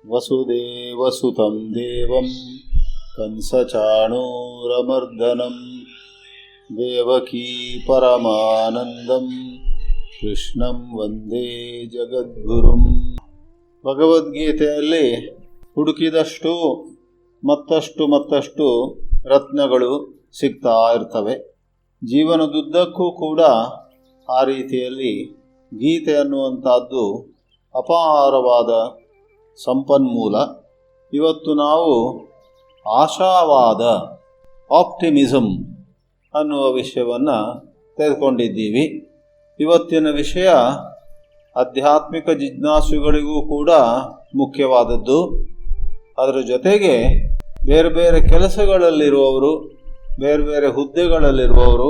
ವಸುದೇವಸುತಂ ದೇವಂ ಕಂಸಚಾಣೂರಮರ್ದನಂ ದೇವಕೀ ಪರಮಾನಂದಂ ಕೃಷ್ಣಂ ವಂದೇ ಜಗದ್ಗುರುಂ. ಭಗವದ್ಗೀತೆಯಲ್ಲಿ ಹುಡುಕಿದಷ್ಟು ಮತ್ತಷ್ಟು ರತ್ನಗಳು ಸಿಗ್ತಾ ಇರ್ತವೆ. ಜೀವನದುದ್ದಕ್ಕೂ ಕೂಡ ಆ ರೀತಿಯಲ್ಲಿ ಗೀತೆ ಅನ್ನುವಂಥದ್ದು ಅಪಾರವಾದ ಸಂಪನ್ಮೂಲ. ಇವತ್ತು ನಾವು ಆಶಾವಾದ, ಆಪ್ಟಿಮಿಸಮ್ ಅನ್ನುವ ವಿಷಯವನ್ನು ತೆಗೆದುಕೊಂಡಿದ್ದೀವಿ. ಇವತ್ತಿನ ವಿಷಯ ಆಧ್ಯಾತ್ಮಿಕ ಜಿಜ್ಞಾಸುಗಳಿಗೂ ಕೂಡ ಮುಖ್ಯವಾದದ್ದು. ಅದರ ಜೊತೆಗೆ ಬೇರೆ ಬೇರೆ ಕೆಲಸಗಳಲ್ಲಿರುವವರು, ಬೇರೆ ಬೇರೆ ಹುದ್ದೆಗಳಲ್ಲಿರುವವರು,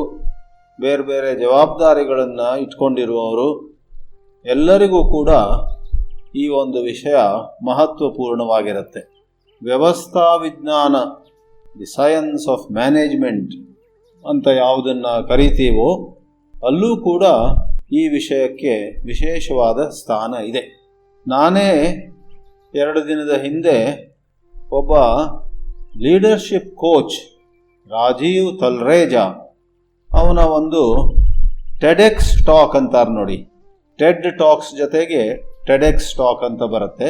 ಬೇರೆ ಬೇರೆ ಜವಾಬ್ದಾರಿಗಳನ್ನು ಇಟ್ಕೊಂಡಿರುವವರು ಎಲ್ಲರಿಗೂ ಕೂಡ ಈ ಒಂದು ವಿಷಯ ಮಹತ್ವಪೂರ್ಣವಾಗಿರುತ್ತೆ. ವ್ಯವಸ್ಥಾ ವಿಜ್ಞಾನ, ದಿ ಸೈನ್ಸ್ ಆಫ್ ಮ್ಯಾನೇಜ್ಮೆಂಟ್ ಅಂತ ಯಾವುದನ್ನು ಕರಿತೀವೋ ಅಲ್ಲೂ ಕೂಡ ಈ ವಿಷಯಕ್ಕೆ ವಿಶೇಷವಾದ ಸ್ಥಾನ ಇದೆ. ನಾನೇ 2 ದಿನದ ಹಿಂದೆ ಒಬ್ಬ ಲೀಡರ್ಶಿಪ್ ಕೋಚ್ ರಾಜೀವ್ ತಲ್ರೇಜಾ ಅವನ ಒಂದು ಟೆಡೆಕ್ಸ್ ಟಾಕ್ ಅಂತಾರೆ ನೋಡಿ, ಟೆಡ್ ಟಾಕ್ಸ್ ಜೊತೆಗೆ ಟೆಡೆಕ್ಸ್ ಟಾಕ್ ಅಂತ ಬರುತ್ತೆ.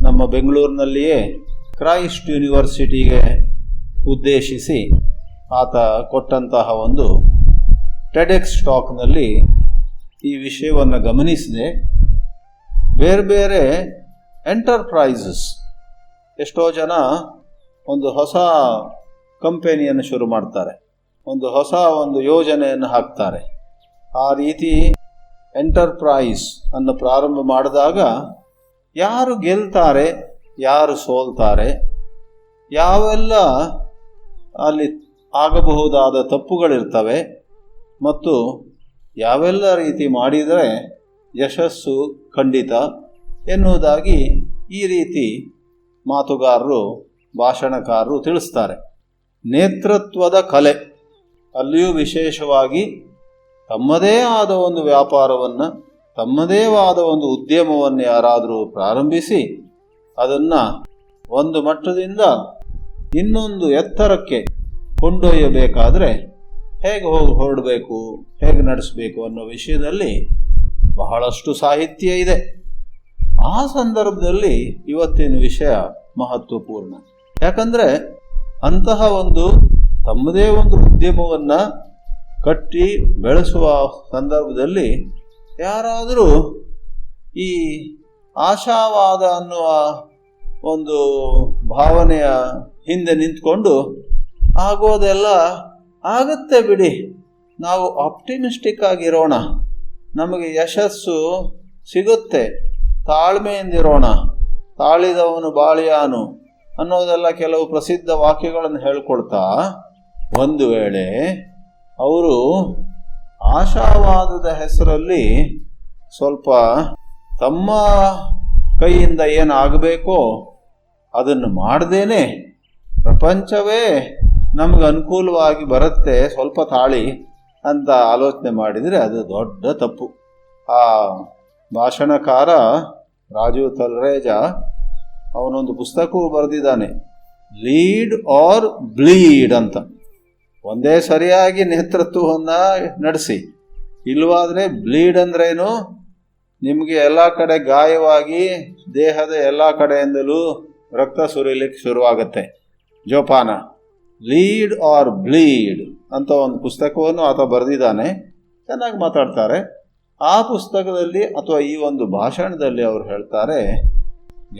ನಮ್ಮ ಬೆಂಗಳೂರಿನಲ್ಲಿಯೇ ಕ್ರೈಸ್ಟ್ ಯೂನಿವರ್ಸಿಟಿಗೆ ಉದ್ದೇಶಿಸಿ ಆತ ಕೊಟ್ಟಂತಹ ಒಂದು ಟೆಡೆಕ್ಸ್ ಟಾಕ್ನಲ್ಲಿ ಈ ವಿಷಯವನ್ನು ಗಮನಿಸಿದೆ. ಬೇರೆ ಬೇರೆ ಎಂಟರ್ಪ್ರೈಸಸ್, ಎಷ್ಟೋ ಜನ ಒಂದು ಹೊಸ ಕಂಪನಿಯನ್ನು ಶುರು ಮಾಡ್ತಾರೆ, ಒಂದು ಹೊಸ ಯೋಜನೆಯನ್ನು ಹಾಕ್ತಾರೆ. ಆ ರೀತಿ ಎಂಟರ್ಪ್ರೈಸ್ ಅನ್ನು ಪ್ರಾರಂಭ ಮಾಡಿದಾಗ ಯಾರು ಗೆಲ್ತಾರೆ, ಯಾರು ಸೋಲ್ತಾರೆ, ಯಾವೆಲ್ಲ ಅಲ್ಲಿ ಆಗಬಹುದಾದ ತಪ್ಪುಗಳಿರ್ತವೆ ಮತ್ತು ಯಾವೆಲ್ಲ ರೀತಿ ಮಾಡಿದರೆ ಯಶಸ್ಸು ಖಂಡಿತ ಎನ್ನುವುದಾಗಿ ಈ ರೀತಿ ಮಾತುಗಾರರು, ಭಾಷಣಕಾರರು ತಿಳಿಸ್ತಾರೆ. ನೇತೃತ್ವದ ಕಲೆ, ಅಲ್ಲಿಯೂ ವಿಶೇಷವಾಗಿ ತಮ್ಮದೇ ಆದ ಒಂದು ವ್ಯಾಪಾರವನ್ನು, ತಮ್ಮದೇ ಆದ ಒಂದು ಉದ್ಯಮವನ್ನು ಯಾರಾದರೂ ಪ್ರಾರಂಭಿಸಿ ಅದನ್ನು ಒಂದು ಮಟ್ಟದಿಂದ ಇನ್ನೊಂದು ಎತ್ತರಕ್ಕೆ ಕೊಂಡೊಯ್ಯಬೇಕಾದರೆ ಹೇಗೆ ಹೊರಡಬೇಕು, ಹೇಗೆ ನಡೆಸಬೇಕು ಅನ್ನೋ ವಿಷಯದಲ್ಲಿ ಬಹಳಷ್ಟು ಸಾಹಿತ್ಯ ಇದೆ. ಆ ಸಂದರ್ಭದಲ್ಲಿ ಇವತ್ತಿನ ವಿಷಯ ಮಹತ್ವಪೂರ್ಣ. ಯಾಕಂದರೆ ಅಂತಹ ತಮ್ಮದೇ ಒಂದು ಉದ್ಯಮವನ್ನು ಕಟ್ಟಿ ಬೆಳೆಸುವ ಸಂದರ್ಭದಲ್ಲಿ ಯಾರಾದರೂ ಈ ಆಶಾವಾದ ಅನ್ನುವ ಒಂದು ಭಾವನೆಯ ಹಿಂದೆ ನಿಂತ್ಕೊಂಡು ಆಗೋದೆಲ್ಲ ಆಗುತ್ತೆ ಬಿಡಿ, ನಾವು ಆಪ್ಟಿಮಿಸ್ಟಿಕ್ ಆಗಿರೋಣ, ನಮಗೆ ಯಶಸ್ಸು ಸಿಗುತ್ತೆ, ತಾಳ್ಮೆಯಿಂದಿರೋಣ, ತಾಳಿದವನು ಬಾಳಿಯಾನು ಅನ್ನೋದೆಲ್ಲ ಕೆಲವು ಪ್ರಸಿದ್ಧ ವಾಕ್ಯಗಳನ್ನು ಹೇಳ್ಕೊಳ್ತಾ ಒಂದು ವೇಳೆ ಅವರು ಆಶಾವಾದದ ಹೆಸರಲ್ಲಿ ಸ್ವಲ್ಪ ತಮ್ಮ ಕೈಯಿಂದ ಏನಾಗಬೇಕೋ ಅದನ್ನು ಮಾಡದೇನೆ ಪ್ರಪಂಚವೇ ನಮಗೆ ಅನುಕೂಲವಾಗಿ ಬರುತ್ತೆ, ಸ್ವಲ್ಪ ತಾಳಿ ಅಂತ ಆಲೋಚನೆ ಮಾಡಿದರೆ ಅದು ದೊಡ್ಡ ತಪ್ಪು. ಆ ಭಾಷಣಕಾರ ರಾಜೀವ್ ತಲ್ರೇಜಾ ಅವನೊಂದು ಪುಸ್ತಕವೂ ಬರೆದಿದ್ದಾನೆ, ಲೀಡ್ ಆರ್ ಬ್ಲೀಡ್ ಅಂತ. ಒಂದೇ ಸರಿಯಾಗಿ ನೇತೃತ್ವವನ್ನು ನಡೆಸಿ, ಇಲ್ಲವಾದರೆ ಬ್ಲೀಡ್ ಅಂದ್ರೇನು, ನಿಮಗೆ ಎಲ್ಲ ಕಡೆ ಗಾಯವಾಗಿ ದೇಹದ ಎಲ್ಲ ಕಡೆಯಿಂದಲೂ ರಕ್ತ ಸುರಿಲಿಕ್ಕೆ ಶುರುವಾಗುತ್ತೆ, ಜೋಪಾನ. ಲೀಡ್ ಆರ್ ಬ್ಲೀಡ್ ಅಂತ ಒಂದು ಪುಸ್ತಕವನ್ನು ಆತ ಬರೆದಿದ್ದಾನೆ, ಚೆನ್ನಾಗಿ ಮಾತಾಡ್ತಾರೆ. ಆ ಪುಸ್ತಕದಲ್ಲಿ ಅಥವಾ ಈ ಒಂದು ಭಾಷಣದಲ್ಲಿ ಅವರು ಹೇಳ್ತಾರೆ,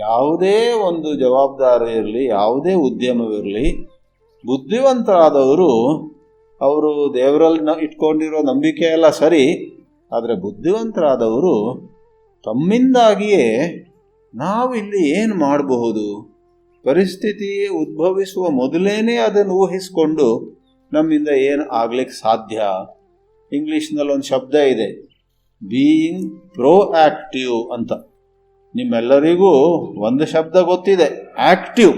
ಯಾವುದೇ ಒಂದು ಜವಾಬ್ದಾರಿ ಇರಲಿ, ಯಾವುದೇ ಉದ್ಯಮವಿರಲಿ, ಬುದ್ಧಿವಂತರಾದವರು ಅವರು ದೇವರಲ್ಲಿ ಇಟ್ಕೊಂಡಿರೋ ನಂಬಿಕೆ ಎಲ್ಲ ಸರಿ, ಆದರೆ ಬುದ್ಧಿವಂತರಾದವರು ತಮ್ಮಿಂದಾಗಿಯೇ ನಾವು ಇಲ್ಲಿ ಏನು ಮಾಡಬಹುದು, ಪರಿಸ್ಥಿತಿ ಉದ್ಭವಿಸುವ ಮೊದಲೇನೆ ಅದನ್ನು ಊಹಿಸಿಕೊಂಡು ನಮ್ಮಿಂದ ಏನು ಆಗ್ಲಿಕ್ಕೆ ಸಾಧ್ಯ. ಇಂಗ್ಲೀಷ್ನಲ್ಲಿ ಒಂದು ಶಬ್ದ ಇದೆ, ಬೀಯಿಂಗ್ ಪ್ರೋಆಕ್ಟಿವ್ ಅಂತ. ನಿಮ್ಮೆಲ್ಲರಿಗೂ ಒಂದು ಶಬ್ದ ಗೊತ್ತಿದೆ, ಆಕ್ಟಿವ್.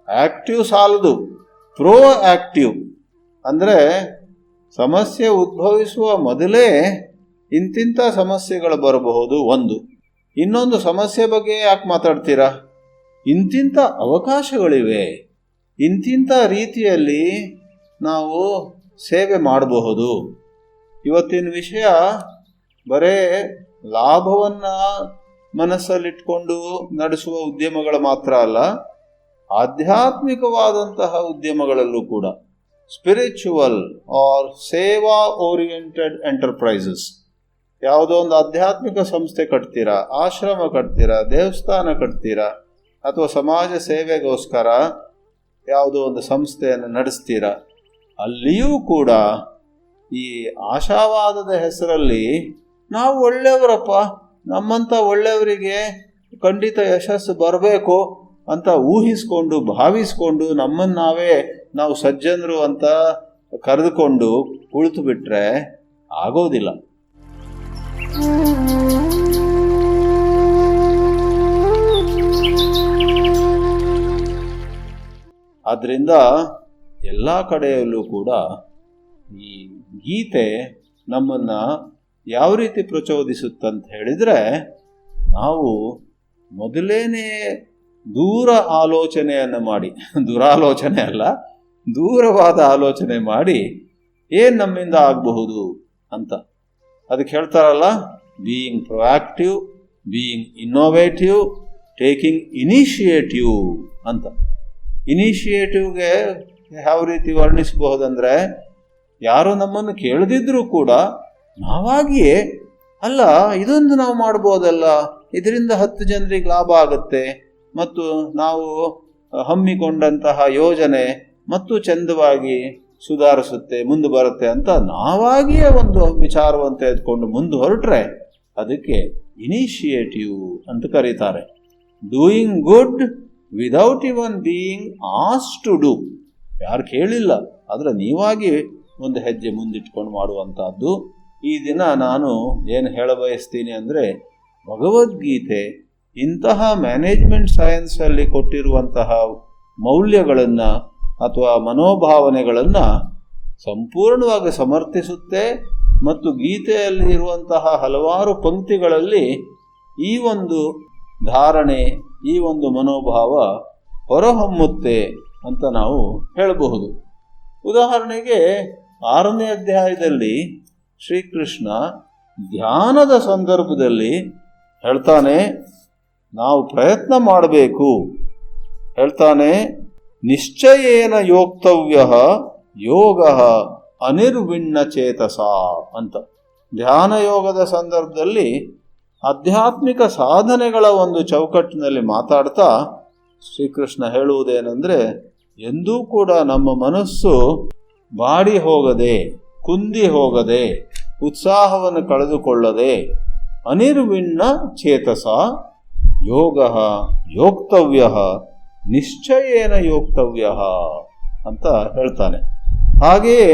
ಆಕ್ಟಿವ್ ಸಾಲದು, ಪ್ರೋಆಕ್ಟಿವ್ ಅಂದರೆ ಸಮಸ್ಯೆ ಉದ್ಭವಿಸುವ ಮೊದಲೇ ಇಂತಿಂಥ ಸಮಸ್ಯೆಗಳು ಬರಬಹುದು. ಇನ್ನೊಂದು ಸಮಸ್ಯೆ ಬಗ್ಗೆ ಯಾಕೆ ಮಾತಾಡ್ತೀರಾ, ಇಂತಿಂಥ ಅವಕಾಶಗಳಿವೆ, ಇಂತಿಂಥ ರೀತಿಯಲ್ಲಿ ನಾವು ಸೇವೆ ಮಾಡಬಹುದು. ಇವತ್ತಿನ ವಿಷಯ ಬರೇ ಲಾಭವನ್ನು ಮನಸ್ಸಲ್ಲಿಟ್ಕೊಂಡು ನಡೆಸುವ ಉದ್ಯಮಗಳು ಮಾತ್ರ ಅಲ್ಲ, ಆಧ್ಯಾತ್ಮಿಕವಾದಂತಹ ಉದ್ಯಮಗಳಲ್ಲೂ ಕೂಡ ಸ್ಪಿರಿಚುವಲ್ ಆರ್ ಸೇವಾ ಓರಿಯೆಂಟೆಡ್ ಎಂಟರ್ಪ್ರೈಸಸ್. ಯಾವುದೋ ಒಂದು ಆಧ್ಯಾತ್ಮಿಕ ಸಂಸ್ಥೆ ಕಟ್ತೀರಾ, ಆಶ್ರಮ ಕಟ್ತೀರಾ, ದೇವಸ್ಥಾನ ಕಟ್ತೀರಾ, ಅಥವಾ ಸಮಾಜ ಸೇವೆಗೋಸ್ಕರ ಯಾವುದೋ ಒಂದು ಸಂಸ್ಥೆಯನ್ನು ನಡೆಸ್ತೀರಾ, ಅಲ್ಲಿಯೂ ಕೂಡ ಈ ಆಶಾವಾದದ ಹೆಸರಲ್ಲಿ ನಾವು ಒಳ್ಳೆಯವರಪ್ಪ, ನಮ್ಮಂಥ ಒಳ್ಳೆಯವರಿಗೆ ಖಂಡಿತ ಯಶಸ್ಸು ಬರಬೇಕು ಅಂತ ಊಹಿಸ್ಕೊಂಡು ಭಾವಿಸ್ಕೊಂಡು ನಮ್ಮನ್ನು ನಾವು ಸಜ್ಜನರು ಅಂತ ಕರೆದುಕೊಂಡು ಕುಳಿತು ಬಿಟ್ರೆ ಆಗೋದಿಲ್ಲ. ಆದ್ದರಿಂದ ಎಲ್ಲ ಕಡೆಯಲ್ಲೂ ಕೂಡ ಈ ಗೀತೆ ನಮ್ಮನ್ನು ಯಾವ ರೀತಿ ಪ್ರಚೋದಿಸುತ್ತಂತ ಹೇಳಿದರೆ, ನಾವು ಮೊದಲೇನೇ ದೂರ ಆಲೋಚನೆಯನ್ನು ಮಾಡಿ, ದುರಾಲೋಚನೆ ಅಲ್ಲ, ದೂರವಾದ ಆಲೋಚನೆ ಮಾಡಿ ಏನು ನಮ್ಮಿಂದ ಆಗಬಹುದು ಅಂತ. ಅದಕ್ಕೆ ಹೇಳ್ತಾರಲ್ಲ, being proactive, being innovative, taking initiative ಅಂತ. ಇನಿಷಿಯೇಟಿವ್ಗೆ ಯಾವ ರೀತಿ ವರ್ಣಿಸಬಹುದಂದರೆ, ಯಾರು ನಮ್ಮನ್ನು ಕೇಳದಿದ್ರೂ ಕೂಡ ನಾವಾಗಿಯೇ ಅಲ್ಲ ಇದೊಂದು ನಾವು ಮಾಡ್ಬೋದಲ್ಲ, ಇದರಿಂದ 10 ಜನರಿಗೆ ಲಾಭ ಆಗುತ್ತೆ ಮತ್ತು ನಾವು ಹಮ್ಮಿಕೊಂಡಂತಹ ಯೋಜನೆ ಮತ್ತು ಚಂದವಾಗಿ ಸುಧಾರಿಸುತ್ತೆ, ಮುಂದೆ ಬರುತ್ತೆ ಅಂತ ನಾವಾಗಿಯೇ ಒಂದು ವಿಚಾರವನ್ನು ತೆಗೆದುಕೊಂಡು ಮುಂದೆ ಹೊರಟ್ರೆ ಅದಕ್ಕೆ ಇನಿಷಿಯೇಟಿವ್ ಅಂತ ಕರೀತಾರೆ. Doing good without even being asked to do. ಯಾರು ಕೇಳಿಲ್ಲ, ಆದರೆ ನೀವಾಗಿ ಒಂದು ಹೆಜ್ಜೆ ಮುಂದಿಟ್ಕೊಂಡು ಮಾಡುವಂಥದ್ದು. ಈ ದಿನ ನಾನು ಏನು ಹೇಳಬಯಸ್ತೀನಿ ಅಂದರೆ, ಭಗವದ್ಗೀತೆ ಇಂತಹ ಮ್ಯಾನೇಜ್ಮೆಂಟ್ ಸೈನ್ಸಲ್ಲಿ ಕೊಟ್ಟಿರುವಂತಹ ಮೌಲ್ಯಗಳನ್ನು ಅಥವಾ ಮನೋಭಾವನೆಗಳನ್ನು ಸಂಪೂರ್ಣವಾಗಿ ಸಮರ್ಥಿಸುತ್ತೆ ಮತ್ತು ಗೀತೆಯಲ್ಲಿ ಇರುವಂತಹ ಹಲವಾರು ಪಂಕ್ತಿಗಳಲ್ಲಿ ಈ ಒಂದು ಧಾರಣೆ, ಈ ಒಂದು ಮನೋಭಾವ ಹೊರಹೊಮ್ಮುತ್ತೆ ಅಂತ ನಾವು ಹೇಳಬಹುದು. ಉದಾಹರಣೆಗೆ 6ನೇ ಅಧ್ಯಾಯದಲ್ಲಿ ಶ್ರೀಕೃಷ್ಣ ಧ್ಯಾನದ ಸಂದರ್ಭದಲ್ಲಿ ಹೇಳ್ತಾನೆ, ನಾವು ಪ್ರಯತ್ನ ಮಾಡಬೇಕು. ಹೇಳ್ತಾನೆ, ನಿಶ್ಚಯೇನ ಯೋಕ್ತವ್ಯ ಯೋಗ ಅನಿರ್ವಿಣ್ಣ ಚೇತಸ ಅಂತ. ಧ್ಯಾನ ಯೋಗದ ಸಂದರ್ಭದಲ್ಲಿ ಆಧ್ಯಾತ್ಮಿಕ ಸಾಧನೆಗಳ ಒಂದು ಚೌಕಟ್ಟಿನಲ್ಲಿ ಮಾತಾಡ್ತಾ ಶ್ರೀಕೃಷ್ಣ ಹೇಳುವುದೇನೆಂದರೆ, ಎಂದೂ ಕೂಡ ನಮ್ಮ ಮನಸ್ಸು ಬಾಡಿ ಹೋಗದೆ, ಕುಂದಿ ಹೋಗದೆ, ಉತ್ಸಾಹವನ್ನು ಕಳೆದುಕೊಳ್ಳದೆ ಅನಿರ್ವಿಣ್ಣ ಚೇತಸ ಯೋಗ ಯೋಕ್ತವ್ಯ ನಿಶ್ಚಯೇನ ಯೋಕ್ತವ್ಯ ಅಂತ ಹೇಳ್ತಾನೆ. ಹಾಗೆಯೇ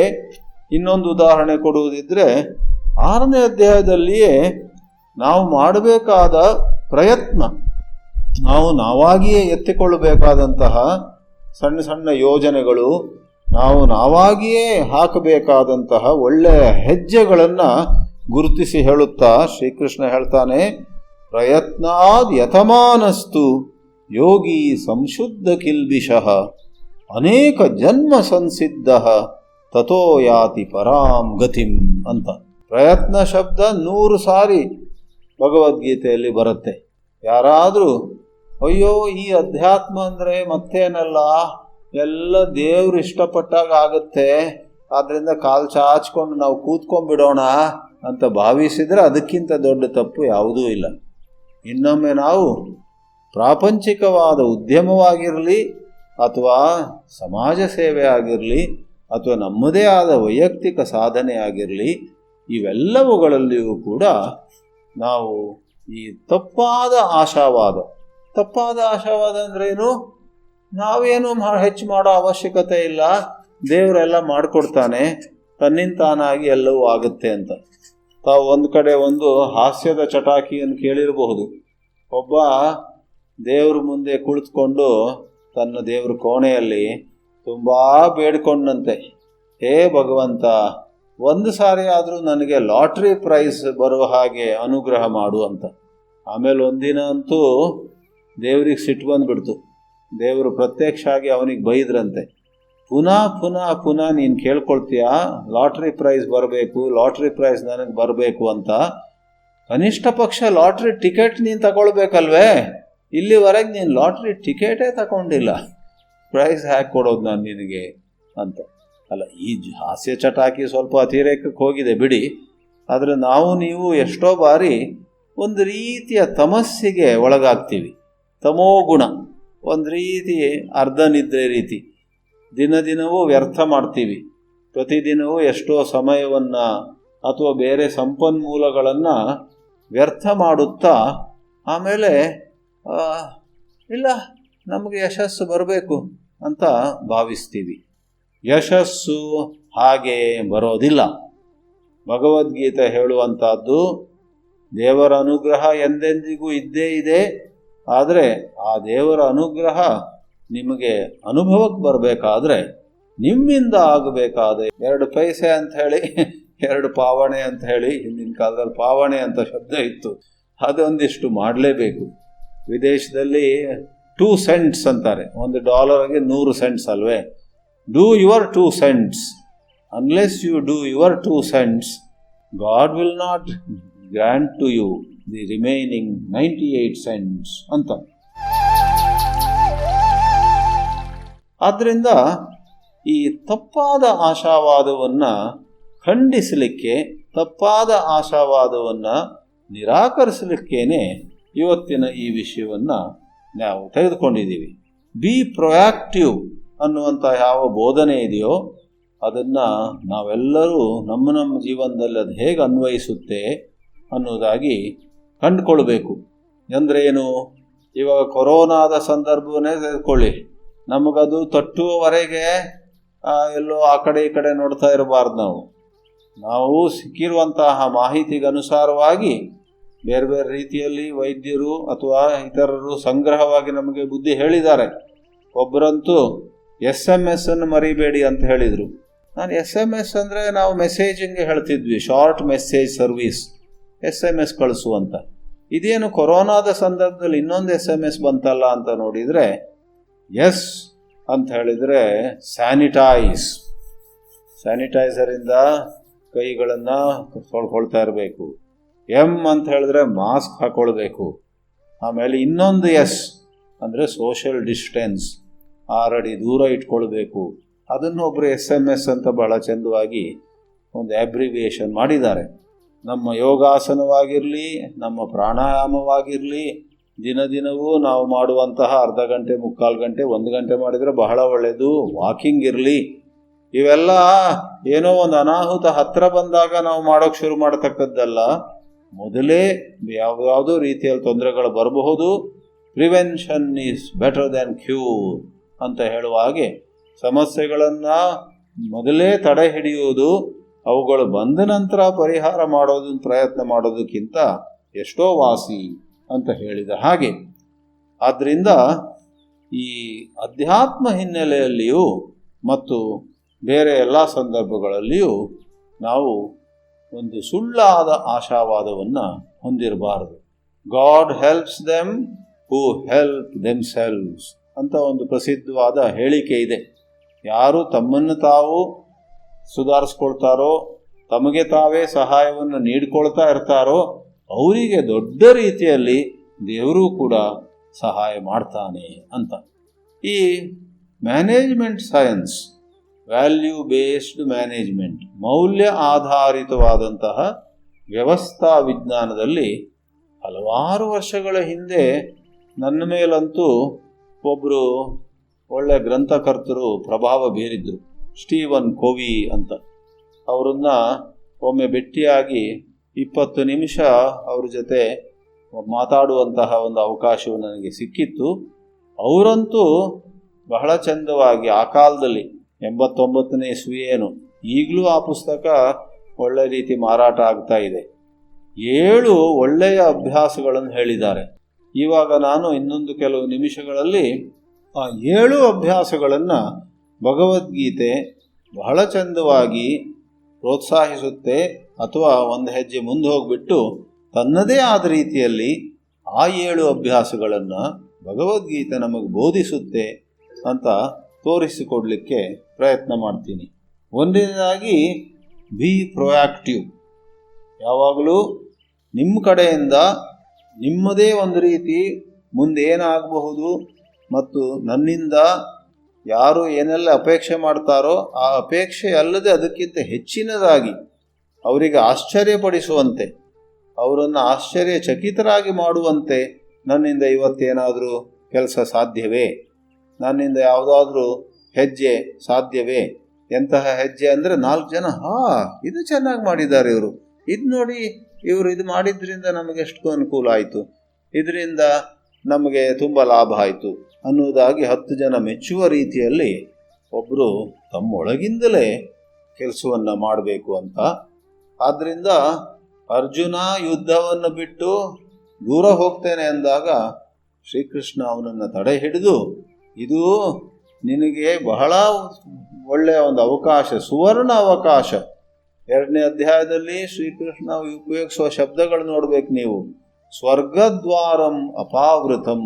ಇನ್ನೊಂದು ಉದಾಹರಣೆ ಕೊಡುವುದಿದ್ರೆ, 6ನೇ ಅಧ್ಯಾಯದಲ್ಲಿಯೇ ನಾವು ಮಾಡಬೇಕಾದ ಪ್ರಯತ್ನ, ನಾವು ನಾವಾಗಿಯೇ ಎತ್ತಿಕೊಳ್ಳಬೇಕಾದಂತಹ ಸಣ್ಣ ಸಣ್ಣ ಯೋಜನೆಗಳು, ನಾವು ನಾವಾಗಿಯೇ ಹಾಕಬೇಕಾದಂತಹ ಒಳ್ಳೆಯ ಹೆಜ್ಜೆಗಳನ್ನು ಗುರುತಿಸಿ ಹೇಳುತ್ತಾ ಶ್ರೀಕೃಷ್ಣ ಹೇಳ್ತಾನೆ, ಪ್ರಯತ್ನಾದ್ ಯತಮಾನಸ್ತು ಯೋಗಿ ಸಂಶುದ್ಧ ಕಿಲ್ಬಿಷಃ ಅನೇಕ ಜನ್ಮ ಸಂಸಿದ್ಧ ತಥೋ ಯಾತಿ ಪರಾಂ ಗತಿಂ ಅಂತ. ಪ್ರಯತ್ನ ಶಬ್ದ 100 ಸಾರಿ ಭಗವದ್ಗೀತೆಯಲ್ಲಿ ಬರುತ್ತೆ. ಯಾರಾದರೂ ಅಯ್ಯೋ ಈ ಅಧ್ಯಾತ್ಮ ಅಂದರೆ ಮತ್ತೇನಲ್ಲ, ಎಲ್ಲ ದೇವ್ರು ಇಷ್ಟಪಟ್ಟಾಗ ಆಗುತ್ತೆ, ಆದ್ದರಿಂದ ಕಾಲು ಚಾಚ್ಕೊಂಡು ನಾವು ಕೂತ್ಕೊಂಡ್ಬಿಡೋಣ ಅಂತ ಭಾವಿಸಿದರೆ ಅದಕ್ಕಿಂತ ದೊಡ್ಡ ತಪ್ಪು ಯಾವುದೂ ಇಲ್ಲ. ಇನ್ನೊಮ್ಮೆ ನಾವು ಪ್ರಾಪಂಚಿಕವಾದ ಉದ್ಯಮವಾಗಿರಲಿ ಅಥವಾ ಸಮಾಜ ಸೇವೆ ಆಗಿರಲಿ ಅಥವಾ ನಮ್ಮದೇ ಆದ ವೈಯಕ್ತಿಕ ಸಾಧನೆ ಆಗಿರಲಿ, ಇವೆಲ್ಲವುಗಳಲ್ಲಿಯೂ ಕೂಡ ನಾವು ಈ ತಪ್ಪಾದ ಆಶಾವಾದ ಅಂದ್ರೇನು, ನಾವೇನು ಹೆಚ್ಚು ಮಾಡೋ ಅವಶ್ಯಕತೆ ಇಲ್ಲ, ದೇವರೆಲ್ಲ ಮಾಡಿಕೊಡ್ತಾನೆ, ತನ್ನಿಂತಾನಾಗಿ ಎಲ್ಲವೂ ಆಗುತ್ತೆ ಅಂತ. ತಾವು ಒಂದು ಕಡೆ ಒಂದು ಹಾಸ್ಯದ ಚಟಾಕಿಯನ್ನು ಕೇಳಿರಬಹುದು. ಒಬ್ಬ ದೇವ್ರ ಮುಂದೆ ಕುಳಿತುಕೊಂಡು ತನ್ನ ದೇವ್ರ ಕೋಣೆಯಲ್ಲಿ ತುಂಬ ಬೇಡ್ಕೊಂಡಂತೆ, ಹೇ ಭಗವಂತ, ಒಂದು ಸಾರಿ ಆದರೂ ನನಗೆ ಲಾಟ್ರಿ ಪ್ರೈಸ್ ಬರುವ ಹಾಗೆ ಅನುಗ್ರಹ ಮಾಡು ಅಂತ. ಆಮೇಲೆ ಒಂದಿನ ಅಂತೂ ದೇವ್ರಿಗೆ ಸಿಟ್ಟು ಬಂದುಬಿಡ್ತು. ದೇವರು ಪ್ರತ್ಯಕ್ಷ ಆಗಿ ಅವನಿಗೆ ಬೈದ್ರಂತೆ, ಪುನಃ ಪುನಃ ಪುನಃ ನೀನು ಕೇಳ್ಕೊಳ್ತೀಯಾ ಲಾಟ್ರಿ ಪ್ರೈಸ್ ಬರಬೇಕು, ಲಾಟ್ರಿ ಪ್ರೈಸ್ ನನಗೆ ಬರಬೇಕು ಅಂತ. ಕನಿಷ್ಠ ಪಕ್ಷ ಲಾಟ್ರಿ ಟಿಕೆಟ್ ನೀನು ತಗೊಳ್ಬೇಕಲ್ವೇ, ಇಲ್ಲಿವರೆಗೆ ನೀನು ಲಾಟ್ರಿ ಟಿಕೆಟೇ ತಗೊಂಡಿಲ್ಲ, ಪ್ರೈಸ್ ಹ್ಯಾಕ್ ಕೊಡೋದು ನಾನು ನಿನಗೆ ಅಂತ. ಅಲ್ಲ, ಈ ಹಾಸ್ಯ ಚಟಾಕಿ ಸ್ವಲ್ಪ ಅತಿರೇಕಕ್ಕೆ ಹೋಗಿದೆ ಬಿಡಿ, ಆದರೆ ನೀವು ಎಷ್ಟೋ ಬಾರಿ ಒಂದು ರೀತಿಯ ತಮಸ್ಸಿಗೆ ಒಳಗಾಗ್ತೀವಿ. ತಮೋಗುಣ, ಒಂದು ರೀತಿ ಅರ್ಧ ನಿದ್ರೆ ರೀತಿ, ದಿನವೂ ವ್ಯರ್ಥ ಮಾಡ್ತೀವಿ. ಪ್ರತಿದಿನವೂ ಎಷ್ಟೋ ಸಮಯವನ್ನು ಅಥವಾ ಬೇರೆ ಸಂಪನ್ಮೂಲಗಳನ್ನು ವ್ಯರ್ಥ ಮಾಡುತ್ತಾ ಆಮೇಲೆ ಇಲ್ಲ ನಮಗೆ ಯಶಸ್ಸು ಬರಬೇಕು ಅಂತ ಭಾವಿಸ್ತೀವಿ. ಯಶಸ್ಸು ಹಾಗೆ ಬರೋದಿಲ್ಲ. ಭಗವದ್ಗೀತೆ ಹೇಳುವಂಥದ್ದು ದೇವರ ಅನುಗ್ರಹ ಎಂದೆಂದಿಗೂ ಇದ್ದೇ ಇದೆ. ಆದರೆ ಆ ದೇವರ ಅನುಗ್ರಹ ನಿಮಗೆ ಅನುಭವಕ್ಕೆ ಬರಬೇಕಾದ್ರೆ ನಿಮ್ಮಿಂದ ಆಗಬೇಕಾದ 2 ಪೈಸೆ ಅಂತ ಹೇಳಿ 2 ಪಾವಣೆ ಅಂತ ಹೇಳಿ, ಹಿಂದಿನ ಕಾಲದಲ್ಲಿ ಪಾವಣೆ ಅಂತ ಶಬ್ದ ಇತ್ತು, ಅದೊಂದಿಷ್ಟು ಮಾಡಲೇಬೇಕು. ವಿದೇಶದಲ್ಲಿ 2 ಸೆಂಟ್ಸ್ ಅಂತಾರೆ, $1ಗೆ 100 ಸೆಂಟ್ಸ್ ಅಲ್ವೇ. Do your 2 cents. Unless you do your 2 cents, God will not grant to you the remaining 98 cents ಅಂತ. ಆದ್ದರಿಂದ ಈ ತಪ್ಪಾದ ಆಶಾವಾದವನ್ನು ಖಂಡಿಸಲಿಕ್ಕೆ, ತಪ್ಪಾದ ಆಶಾವಾದವನ್ನು ನಿರಾಕರಿಸಲಿಕ್ಕೇನೆ ಇವತ್ತಿನ ಈ ವಿಷಯವನ್ನು ನಾವು ತೆಗೆದುಕೊಂಡಿದ್ದೀವಿ. ಬಿ ಪ್ರೊಯಾಕ್ಟಿವ್ ಅನ್ನುವಂಥ ಯಾವ ಬೋಧನೆ ಇದೆಯೋ ಅದನ್ನು ನಾವೆಲ್ಲರೂ ನಮ್ಮ ಜೀವನದಲ್ಲಿ ಅದು ಹೇಗೆ ಅನ್ವಯಿಸುತ್ತೆ ಅನ್ನೋದಾಗಿ ಕಂಡುಕೊಳ್ಬೇಕು. ಅಂದ್ರೇನು? ಇವಾಗ ಕೊರೋನಾದ ಸಂದರ್ಭವನ್ನೇ ತೆಗೆದುಕೊಳ್ಳಿ. ನಮಗದು ತಟ್ಟುವವರೆಗೆ ಎಲ್ಲೋ ಆ ಕಡೆ ಈ ಕಡೆ ನೋಡ್ತಾ ಇರಬಾರ್ದು. ನಾವು ಸಿಕ್ಕಿರುವಂತಹ ಮಾಹಿತಿಗನುಸಾರವಾಗಿ ಬೇರೆ ಬೇರೆ ರೀತಿಯಲ್ಲಿ ವೈದ್ಯರು ಅಥವಾ ಇತರರು ಸಂಗ್ರಹವಾಗಿ ನಮಗೆ ಬುದ್ಧಿ ಹೇಳಿದ್ದಾರೆ. ಒಬ್ಬರಂತೂ SMS ಅನ್ನು ಮರಿಬೇಡಿ ಅಂತ ಹೇಳಿದರು. ನಾನು SMS ಅಂದರೆ ನಾವು ಮೆಸೇಜಿಂಗ್ ಹೇಳ್ತಿದ್ವಿ, ಶಾರ್ಟ್ ಮೆಸೇಜ್ ಸರ್ವೀಸ್, SMS ಕಳಿಸುವಂತ. ಇದೇನು ಕೊರೋನಾದ ಸಂದರ್ಭದಲ್ಲಿ ಇನ್ನೊಂದು SMS ಬಂತಲ್ಲ ಅಂತ ನೋಡಿದರೆ, ಎಸ್ ಅಂತ ಹೇಳಿದರೆ ಸ್ಯಾನಿಟೈಸರಿಂದ ಕೈಗಳನ್ನು ತೊಳ್ಕೊಳ್ತಾ ಇರಬೇಕು. ಎಮ್ ಅಂತ ಹೇಳಿದ್ರೆ ಮಾಸ್ಕ್ ಹಾಕ್ಕೊಳ್ಬೇಕು. ಆಮೇಲೆ ಇನ್ನೊಂದು ಎಸ್ ಅಂದರೆ ಸೋಷಿಯಲ್ ಡಿಸ್ಟೆನ್ಸ್, 6 ಅಡಿ ದೂರ ಇಟ್ಕೊಳ್ಬೇಕು. ಅದನ್ನು ಒಬ್ಬರು SMS ಅಂತ ಭಾಳ ಚಂದವಾಗಿ ಒಂದು ಅಬ್ರಿವಿಯೇಷನ್ ಮಾಡಿದ್ದಾರೆ. ನಮ್ಮ ಯೋಗಾಸನವಾಗಿರಲಿ, ನಮ್ಮ ಪ್ರಾಣಾಯಾಮವಾಗಿರಲಿ, ದಿನವೂ ನಾವು ಮಾಡುವಂತಹ ಅರ್ಧ ಗಂಟೆ, 3/4 ಗಂಟೆ, 1 ಗಂಟೆ ಮಾಡಿದರೆ ಬಹಳ ಒಳ್ಳೆಯದು. ವಾಕಿಂಗ್ ಇರಲಿ, ಇವೆಲ್ಲ ಏನೋ ಒಂದು ಅನಾಹುತ ಹತ್ತಿರ ಬಂದಾಗ ನಾವು ಮಾಡೋಕ್ಕೆ ಶುರು ಮಾಡತಕ್ಕದ್ದಲ್ಲ. ಮೊದಲೇ ಯಾವುದೋ ರೀತಿಯಲ್ಲಿ ತೊಂದರೆಗಳು ಬರಬಹುದು. Prevention is better than cure ಅಂತ ಹೇಳುವ ಹಾಗೆ ಸಮಸ್ಯೆಗಳನ್ನು ಮೊದಲೇ ತಡೆ ಹಿಡಿಯುವುದು, ಅವುಗಳು ಬಂದ ನಂತರ ಪರಿಹಾರ ಮಾಡೋದನ್ನು ಪ್ರಯತ್ನ ಮಾಡೋದಕ್ಕಿಂತ ಎಷ್ಟೋ ವಾಸಿ ಅಂತ ಹೇಳಿದ ಹಾಗೆ. ಆದ್ದರಿಂದ ಈ ಅಧ್ಯಾತ್ಮ ಹಿನ್ನೆಲೆಯಲ್ಲಿಯೂ ಮತ್ತು ಬೇರೆ ಎಲ್ಲ ಸಂದರ್ಭಗಳಲ್ಲಿಯೂ ನಾವು ಒಂದು ಸುಳ್ಳಾದ ಆಶಾವಾದವನ್ನು ಹೊಂದಿರಬಾರದು. God helps them who help themselves ಅಂತ ಒಂದು ಪ್ರಸಿದ್ಧವಾದ ಹೇಳಿಕೆ ಇದೆ. ಯಾರು ತಮ್ಮನ್ನು ತಾವು ಸುಧಾರಿಸ್ಕೊಳ್ತಾರೋ, ತಮಗೆ ತಾವೇ ಸಹಾಯವನ್ನು ನೀಡಿಕೊಳ್ತಾ ಇರ್ತಾರೋ ಅವರಿಗೆ ದೊಡ್ಡ ರೀತಿಯಲ್ಲಿ ದೇವರು ಕೂಡ ಸಹಾಯ ಮಾಡ್ತಾನೆ ಅಂತ. ಈ management science, value based management, ಮೌಲ್ಯ ಆಧಾರಿತವಾದಂತಹ ವ್ಯವಸ್ಥಾ ವಿಜ್ಞಾನದಲ್ಲಿ ಹಲವಾರು ವರ್ಷಗಳ ಹಿಂದೆ ನನ್ನ ಮೇಲಂತೂ ಒಬ್ಬರು ಒಳ್ಳೆಯ ಗ್ರಂಥಕರ್ತರು ಪ್ರಭಾವ ಬೀರಿದ್ರು, ಸ್ಟೀವನ್ ಕೋವಿ ಅಂತ. ಅವರನ್ನು ಒಮ್ಮೆ ಭೇಟಿಯಾಗಿ 20 ನಿಮಿಷ ಅವ್ರ ಜೊತೆ ಮಾತಾಡುವಂತಹ ಒಂದು ಅವಕಾಶವು ನನಗೆ ಸಿಕ್ಕಿತ್ತು. ಅವರಂತೂ ಬಹಳ ಚಂದವಾಗಿ ಆ ಕಾಲದಲ್ಲಿ 89ನೇ ಇಸ್ವಿಯೇನು, ಈಗಲೂ ಆ ಪುಸ್ತಕ ಒಳ್ಳೆ ರೀತಿ ಮಾರಾಟ ಆಗ್ತಾ ಇದೆ. 7 ಒಳ್ಳೆಯ ಅಭ್ಯಾಸಗಳನ್ನು ಹೇಳಿದ್ದಾರೆ. ಇವಾಗ ನಾನು ಇನ್ನೊಂದು ಕೆಲವು ನಿಮಿಷಗಳಲ್ಲಿ ಆ 7 ಅಭ್ಯಾಸಗಳನ್ನು ಭಗವದ್ಗೀತೆ ಬಹಳ ಚಂದವಾಗಿ ಪ್ರೋತ್ಸಾಹಿಸುತ್ತೆ, ಅಥವಾ ಒಂದು ಹೆಜ್ಜೆ ಮುಂದೆ ಹೋಗಿಬಿಟ್ಟು ತನ್ನದೇ ಆದ ರೀತಿಯಲ್ಲಿ ಆ 7 ಅಭ್ಯಾಸಗಳನ್ನು ಭಗವದ್ಗೀತೆ ನಮಗೆ ಬೋಧಿಸುತ್ತೆ ಅಂತ ತೋರಿಸಿಕೊಡಲಿಕ್ಕೆ ಪ್ರಯತ್ನ ಮಾಡ್ತೀನಿ. ಒಂದನೇದಾಗಿ ಬಿ ಪ್ರೊಯಾಕ್ಟಿವ್. ಯಾವಾಗಲೂ ನಿಮ್ಮ ಕಡೆಯಿಂದ ನಿಮ್ಮದೇ ಒಂದು ರೀತಿ ಮುಂದೆ ಏನಾಗಬಹುದು ಮತ್ತು ನನ್ನಿಂದ ಯಾರು ಏನೆಲ್ಲ ಅಪೇಕ್ಷೆ ಮಾಡ್ತಾರೋ ಆ ಅಪೇಕ್ಷೆ ಅಲ್ಲದೆ ಅದಕ್ಕಿಂತ ಹೆಚ್ಚಿನದಾಗಿ ಅವರಿಗೆ ಆಶ್ಚರ್ಯಪಡಿಸುವಂತೆ, ಅವರನ್ನು ಆಶ್ಚರ್ಯಚಕಿತರಾಗಿ ಮಾಡುವಂತೆ ನನ್ನಿಂದ ಇವತ್ತೇನಾದರೂ ಕೆಲಸ ಸಾಧ್ಯವೇ, ನನ್ನಿಂದ ಯಾವುದಾದ್ರೂ ಹೆಜ್ಜೆ ಸಾಧ್ಯವೇ. ಎಂತಹ ಹೆಜ್ಜೆ ಅಂದರೆ 4 ಜನ ಇದು ಚೆನ್ನಾಗಿ ಮಾಡಿದ್ದಾರೆ ಇವರು, ಇದು ನೋಡಿ ಇವರು ಇದು ಮಾಡಿದ್ರಿಂದ ನಮಗೆ ಎಷ್ಟು ಅನುಕೂಲ ಆಯಿತು, ಇದರಿಂದ ನಮಗೆ ತುಂಬ ಲಾಭ ಆಯಿತು ಅನ್ನುವುದಾಗಿ 10 ಜನ ಮೆಚ್ಚುವ ರೀತಿಯಲ್ಲಿ ಒಬ್ಬರು ತಮ್ಮೊಳಗಿಂದಲೇ ಕೆಲಸವನ್ನು ಮಾಡಬೇಕು ಅಂತ. ಆದ್ದರಿಂದ ಅರ್ಜುನ ಯುದ್ಧವನ್ನು ಬಿಟ್ಟು ದೂರ ಹೋಗ್ತೇನೆ ಅಂದಾಗ ಶ್ರೀಕೃಷ್ಣ ಅವನನ್ನು ತಡೆ ಹಿಡಿದು, ಇದು ನಿನಗೆ ಬಹಳ ಒಳ್ಳೆಯ ಒಂದು ಅವಕಾಶ, ಸುವರ್ಣ ಅವಕಾಶ. 2ನೇ ಅಧ್ಯಾಯದಲ್ಲಿ ಶ್ರೀಕೃಷ್ಣ ಉಪಯೋಗಿಸುವ ಶಬ್ದಗಳು ನೋಡ್ಬೇಕು ನೀವು. ಸ್ವರ್ಗದ್ವಾರಂ ಅಪಾವೃತಂ.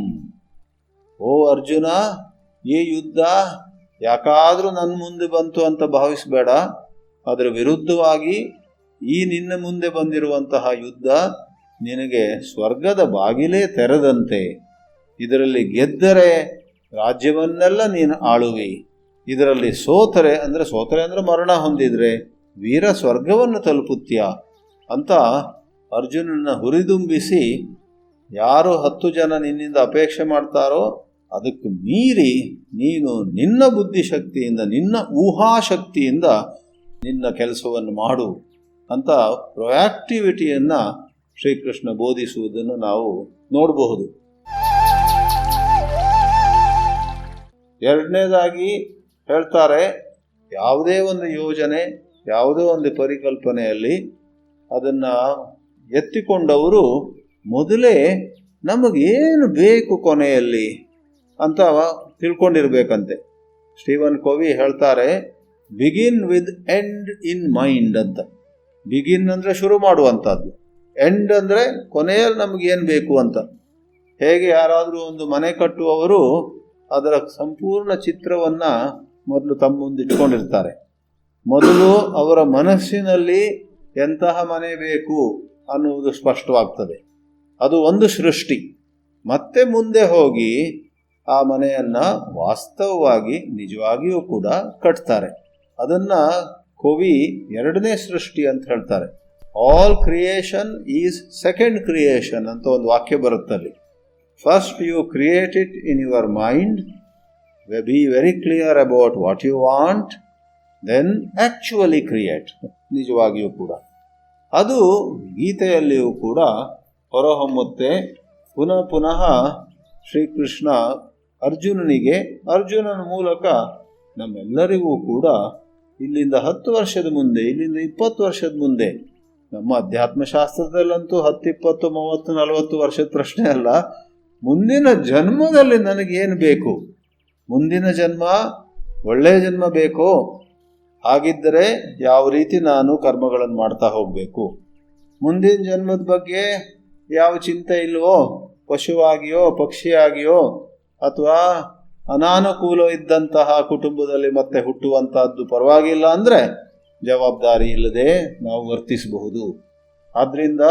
ಓ ಅರ್ಜುನ, ಈ ಯುದ್ಧ ಯಾಕಾದರೂ ನನ್ನ ಮುಂದೆ ಬಂತು ಅಂತ ಭಾವಿಸಬೇಡ. ಅದರ ವಿರುದ್ಧವಾಗಿ ಈ ನಿನ್ನ ಮುಂದೆ ಬಂದಿರುವಂತಹ ಯುದ್ಧ ನಿನಗೆ ಸ್ವರ್ಗದ ಬಾಗಿಲೇ ತೆರೆದಂತೆ. ಇದರಲ್ಲಿ ಗೆದ್ದರೆ ರಾಜ್ಯವನ್ನೆಲ್ಲ ನೀನು ಆಳುವಿ, ಇದರಲ್ಲಿ ಸೋತರೆ ಅಂದರೆ ಮರಣ ಹೊಂದಿದರೆ ವೀರ ಸ್ವರ್ಗವನ್ನು ತಲುಪುತ್ತೀಯ ಅಂತ ಅರ್ಜುನನ ಹುರಿದುಂಬಿಸಿ, ಯಾರು 10 ಜನ ನಿನ್ನಿಂದ ಅಪೇಕ್ಷೆ ಮಾಡ್ತಾರೋ ಅದಕ್ಕೆ ಮೀರಿ ನೀನು ನಿನ್ನ ಬುದ್ಧಿಶಕ್ತಿಯಿಂದ, ನಿನ್ನ ಊಹಾಶಕ್ತಿಯಿಂದ ನಿನ್ನ ಕೆಲಸವನ್ನು ಮಾಡು ಅಂತ ಪ್ರೊಯಾಕ್ಟಿವಿಟಿಯನ್ನು ಶ್ರೀಕೃಷ್ಣ ಬೋಧಿಸುವುದನ್ನು ನಾವು ನೋಡಬಹುದು. 2ನೇದಾಗಿ ಹೇಳ್ತಾರೆ, ಯಾವುದೇ ಒಂದು ಯೋಜನೆ, ಯಾವುದೇ ಒಂದು ಪರಿಕಲ್ಪನೆಯಲ್ಲಿ ಅದನ್ನು ಎತ್ತಿಕೊಂಡವರು ಮೊದಲೇ ನಮಗೇನು ಬೇಕು ಕೊನೆಯಲ್ಲಿ ಅಂತ ತಿಳ್ಕೊಂಡಿರ್ಬೇಕಂತೆ. ಸ್ಟೀವನ್ ಕೋವಿ ಹೇಳ್ತಾರೆ, begin with end in mind ಅಂತ. ಬಿಗಿನ್ ಅಂದರೆ ಶುರು ಮಾಡುವಂಥದ್ದು, ಎಂಡ್ ಅಂದರೆ ಕೊನೆಯಲ್ಲಿ ನಮಗೇನು ಬೇಕು ಅಂತ. ಹೇಗೆ ಯಾರಾದರೂ ಒಂದು ಮನೆ ಕಟ್ಟುವವರು ಅದರ ಸಂಪೂರ್ಣ ಚಿತ್ರವನ್ನು ಮೊದಲು ತಮ್ಮ ಮುಂದೆ ಇಟ್ಕೊಂಡಿರ್ತಾರೆ. ಮೊದಲು ಅವರ ಮನಸ್ಸಿನಲ್ಲಿ ಎಂತಹ ಮನೆ ಬೇಕು ಅನ್ನುವುದು ಸ್ಪಷ್ಟವಾಗ್ತದೆ. ಅದು ಒಂದು ಸೃಷ್ಟಿ. ಮತ್ತೆ ಮುಂದೆ ಹೋಗಿ ಆ ಮನೆಯನ್ನು ವಾಸ್ತವವಾಗಿ ನಿಜವಾಗಿಯೂ ಕೂಡ ಕಟ್ತಾರೆ. ಅದನ್ನು ಕವಿ 2ನೇ ಸೃಷ್ಟಿ ಅಂತ ಹೇಳ್ತಾರೆ. All creation is second creation ಅಂತ ಒಂದು ವಾಕ್ಯ ಬರುತ್ತಲ್ಲಿ. First you create it in your mind, be very clear about what you want, then actually create. ನಿಜವಾಗಿಯೂ ಕೂಡ ಅದು ಗೀತೆಯಲ್ಲಿಯೂ ಕೂಡ ಹೊರಹೊಮ್ಮುತ್ತೆ. ಪುನಃ ಪುನಃ ಶ್ರೀಕೃಷ್ಣ ಅರ್ಜುನನ ಮೂಲಕ ನಮ್ಮೆಲ್ಲರಿಗೂ ಕೂಡ ಇಲ್ಲಿಂದ 10 ವರ್ಷದ ಮುಂದೆ, ಇಲ್ಲಿಂದ 20 ವರ್ಷದ ಮುಂದೆ, ನಮ್ಮ ಅಧ್ಯಾತ್ಮಶಾಸ್ತ್ರದಲ್ಲಂತೂ 10, 20, 30, 40 ವರ್ಷದ ಪ್ರಶ್ನೆ ಅಲ್ಲ. ಮುಂದಿನ ಜನ್ಮದಲ್ಲಿ ನನಗೇನು ಬೇಕು, ಮುಂದಿನ ಜನ್ಮ ಒಳ್ಳೆಯ ಜನ್ಮ ಬೇಕೋ, ಹಾಗಿದ್ದರೆ ಯಾವ ರೀತಿ ನಾನು ಕರ್ಮಗಳನ್ನು ಮಾಡ್ತಾ ಹೋಗಬೇಕು, ಮುಂದಿನ ಜನ್ಮದ ಬಗ್ಗೆ ಯಾವ ಚಿಂತೆ ಇಲ್ವೋ, ಪಶುವಾಗಿಯೋ ಪಕ್ಷಿಯಾಗಿಯೋ ಅಥವಾ ಅನಾನುಕೂಲ ಇದ್ದಂತಹ ಕುಟುಂಬದಲ್ಲಿ ಮತ್ತೆ ಹುಟ್ಟುವಂತಹದ್ದು ಪರವಾಗಿಲ್ಲ ಅಂದರೆ ಜವಾಬ್ದಾರಿ ಇಲ್ಲದೆ ನಾವು ವರ್ತಿಸಬಹುದು. ಆದ್ದರಿಂದ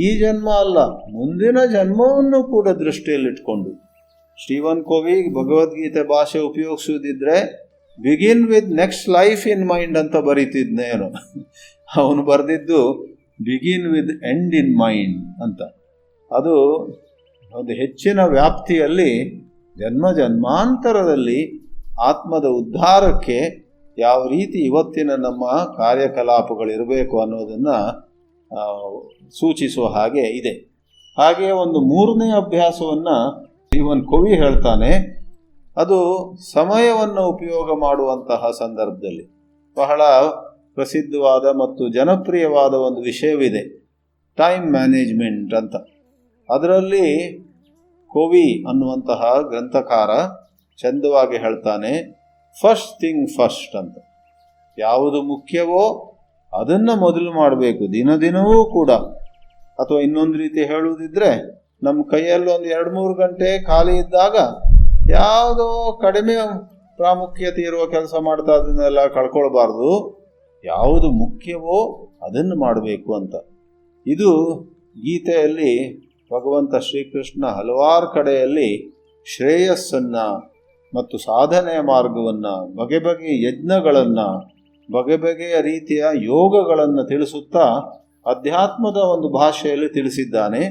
ಈ ಜನ್ಮ ಅಲ್ಲ, ಮುಂದಿನ ಜನ್ಮವನ್ನು ಕೂಡ ದೃಷ್ಟಿಯಲ್ಲಿಟ್ಕೊಂಡು ಸ್ಟೀವನ್ ಕೋವಿ ಭಗವದ್ಗೀತೆ ಭಾಷೆ ಉಪಯೋಗಿಸುವುದಿದ್ರೆ begin with next life in mind ಅಂತ ಬರೀತಿದ್ನೇನು. ಅವನು ಬರೆದಿದ್ದು begin with end in mind ಅಂತ. ಅದು ಒಂದು ಹೆಚ್ಚಿನ ವ್ಯಾಪ್ತಿಯಲ್ಲಿ ಜನ್ಮಾಂತರದಲ್ಲಿ ಆತ್ಮದ ಉದ್ಧಾರಕ್ಕೆ ಯಾವ ರೀತಿ ಇವತ್ತಿನ ನಮ್ಮ ಕಾರ್ಯಕಲಾಪಗಳಿರಬೇಕು ಅನ್ನೋದನ್ನು ಸೂಚಿಸುವ ಹಾಗೆ ಇದೆ. ಹಾಗೆ ಒಂದು 3ನೇ ಅಭ್ಯಾಸವನ್ನು ಸ್ಟೀವನ್ ಕೋವಿ ಹೇಳ್ತಾನೆ. ಅದು ಸಮಯವನ್ನು ಉಪಯೋಗ ಮಾಡುವಂತಹ ಸಂದರ್ಭದಲ್ಲಿ ಬಹಳ ಪ್ರಸಿದ್ಧವಾದ ಮತ್ತು ಜನಪ್ರಿಯವಾದ ಒಂದು ವಿಷಯವಿದೆ, ಟೈಮ್ ಮ್ಯಾನೇಜ್ಮೆಂಟ್ ಅಂತ. ಅದರಲ್ಲಿ ಕೋವಿ ಅನ್ನುವಂತಹ ಗ್ರಂಥಕಾರ ಚಂದವಾಗಿ ಹೇಳ್ತಾನೆ, ಫಸ್ಟ್ ಥಿಂಗ್ ಫಸ್ಟ್ ಅಂತ. ಯಾವುದು ಮುಖ್ಯವೋ ಅದನ್ನು ಮೊದಲು ಮಾಡಬೇಕು ದಿನದಿನವೂ ಕೂಡ. ಅಥವಾ ಇನ್ನೊಂದು ರೀತಿ ಹೇಳುವುದಿದ್ರೆ, ನಮ್ಮ ಕೈಯಲ್ಲಿ ಒಂದು 2-3 ಗಂಟೆ ಖಾಲಿ ಇದ್ದಾಗ ಯಾವುದೋ ಕಡಿಮೆ ಪ್ರಾಮುಖ್ಯತೆ ಇರುವ ಕೆಲಸ ಮಾಡ್ತಾ ಅದನ್ನೆಲ್ಲ ಕಳ್ಕೊಳ್ಬಾರ್ದು. ಯಾವುದು ಮುಖ್ಯವೋ ಅದನ್ನು ಮಾಡಬೇಕು ಅಂತ. ಇದು ಗೀತೆಯಲ್ಲಿ ಭಗವಂತ ಶ್ರೀಕೃಷ್ಣ ಹಲವಾರು ಕಡೆಯಲ್ಲಿ ಶ್ರೇಯಸ್ಸನ್ನು ಮತ್ತು ಸಾಧನೆಯ ಮಾರ್ಗವನ್ನು, ಬಗೆ ಬಗೆಯ ಯಜ್ಞಗಳನ್ನು, ಬಗೆ ಬಗೆಯ ರೀತಿಯ ಯೋಗಗಳನ್ನು ತಿಳಿಸುತ್ತಾ ಅಧ್ಯಾತ್ಮದ ಒಂದು ಭಾಷೆಯಲ್ಲಿ ತಿಳಿಸಿದ್ದಾನೆ.